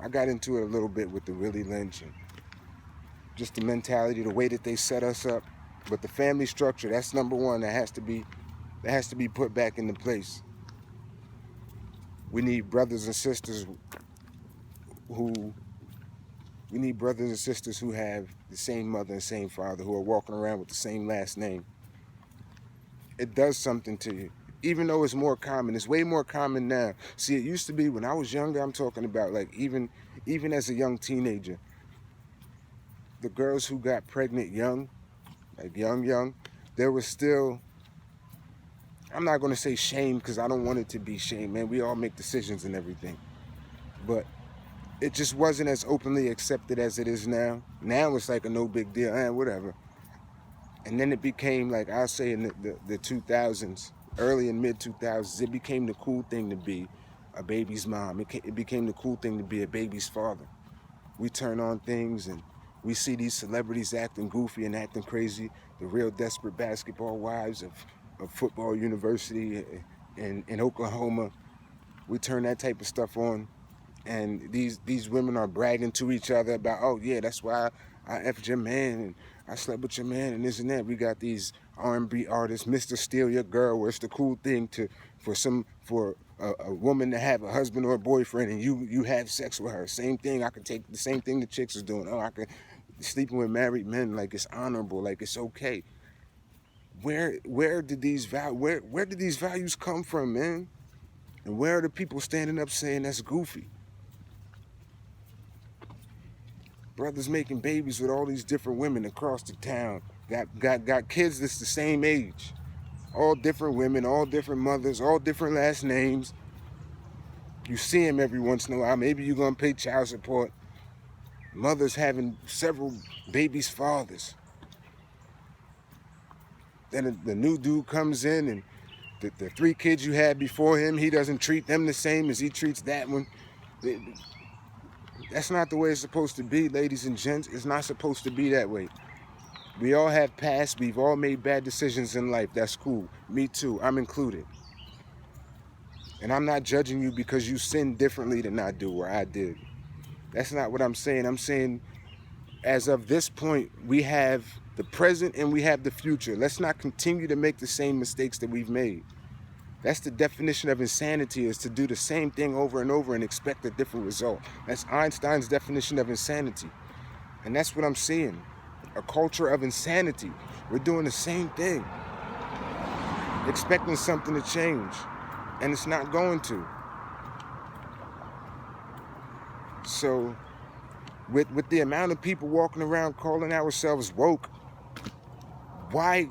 I got into it a little bit with the Willie Lynch and just the mentality, the way that they set us up. But the family structure, that's number one. That has to be put back into place. We need brothers and sisters who have the same mother and same father, who are walking around with the same last name. It does something to you. Even though it's more common, it's way more common now. See, it used to be when I was younger, I'm talking about like even as a young teenager, the girls who got pregnant young, like young, there was still, I'm not going to say shame because I don't want it to be shame, man. We all make decisions and everything. But it just wasn't as openly accepted as it is now. Now it's like a no big deal, whatever. And then it became like, I'll say in the 2000s, early and mid 2000s, it became the cool thing to be a baby's mom. It became the cool thing to be a baby's father. We turn on things and we see these celebrities acting goofy and acting crazy, the real desperate basketball wives of football university in Oklahoma. We turn that type of stuff on, and these women are bragging to each other about, oh yeah, that's why I effed your man and I slept with your man and this and that. We got these R&B artists, Mr. Steal Your Girl, where it's the cool thing for a woman to have a husband or a boyfriend and you have sex with her. Same thing. I could take the same thing the chicks is doing. Oh, I could sleeping with married men, like it's honorable, like it's okay. Where did these values come from, man? And where are the people standing up saying that's goofy? Brothers making babies with all these different women across the town. Got kids that's the same age. All different women, all different mothers, all different last names. You see them every once in a while. Maybe you're going to pay child support. Mothers having several babies' fathers. Then the new dude comes in and the three kids you had before him, he doesn't treat them the same as he treats that one. That's not the way it's supposed to be, ladies and gents. It's not supposed to be that way. We all have past. We've all made bad decisions in life. That's cool. Me too. I'm included. And I'm not judging you because you sinned differently than I do or I did. That's not what I'm saying. I'm saying as of this point, we have the present and we have the future. Let's not continue to make the same mistakes that we've made. That's the definition of insanity, is to do the same thing over and over and expect a different result. That's Einstein's definition of insanity. And that's what I'm seeing. A culture of insanity. We're doing the same thing, expecting something to change, and it's not going to. So with the amount of people walking around calling ourselves woke, why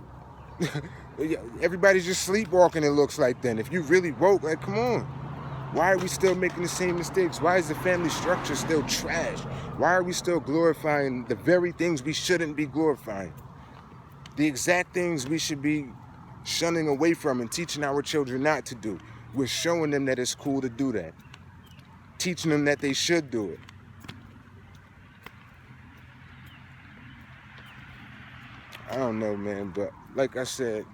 everybody's just sleepwalking, it looks like. Then if you really woke, like, come on, why are we still making the same mistakes? Why is the family structure still trash? Why are we still glorifying the very things we shouldn't be glorifying? The exact things we should be shunning away from and teaching our children not to do. We're showing them that it's cool to do that. Teaching them that they should do it. I don't know, man, but like I said,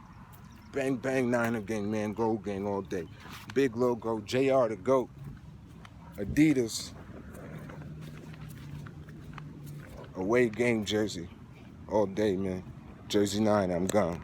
bang, bang, Niner gang, man, gold gang all day. Big logo, JR the GOAT, Adidas, away game jersey all day, man. Jersey 9, I'm gone.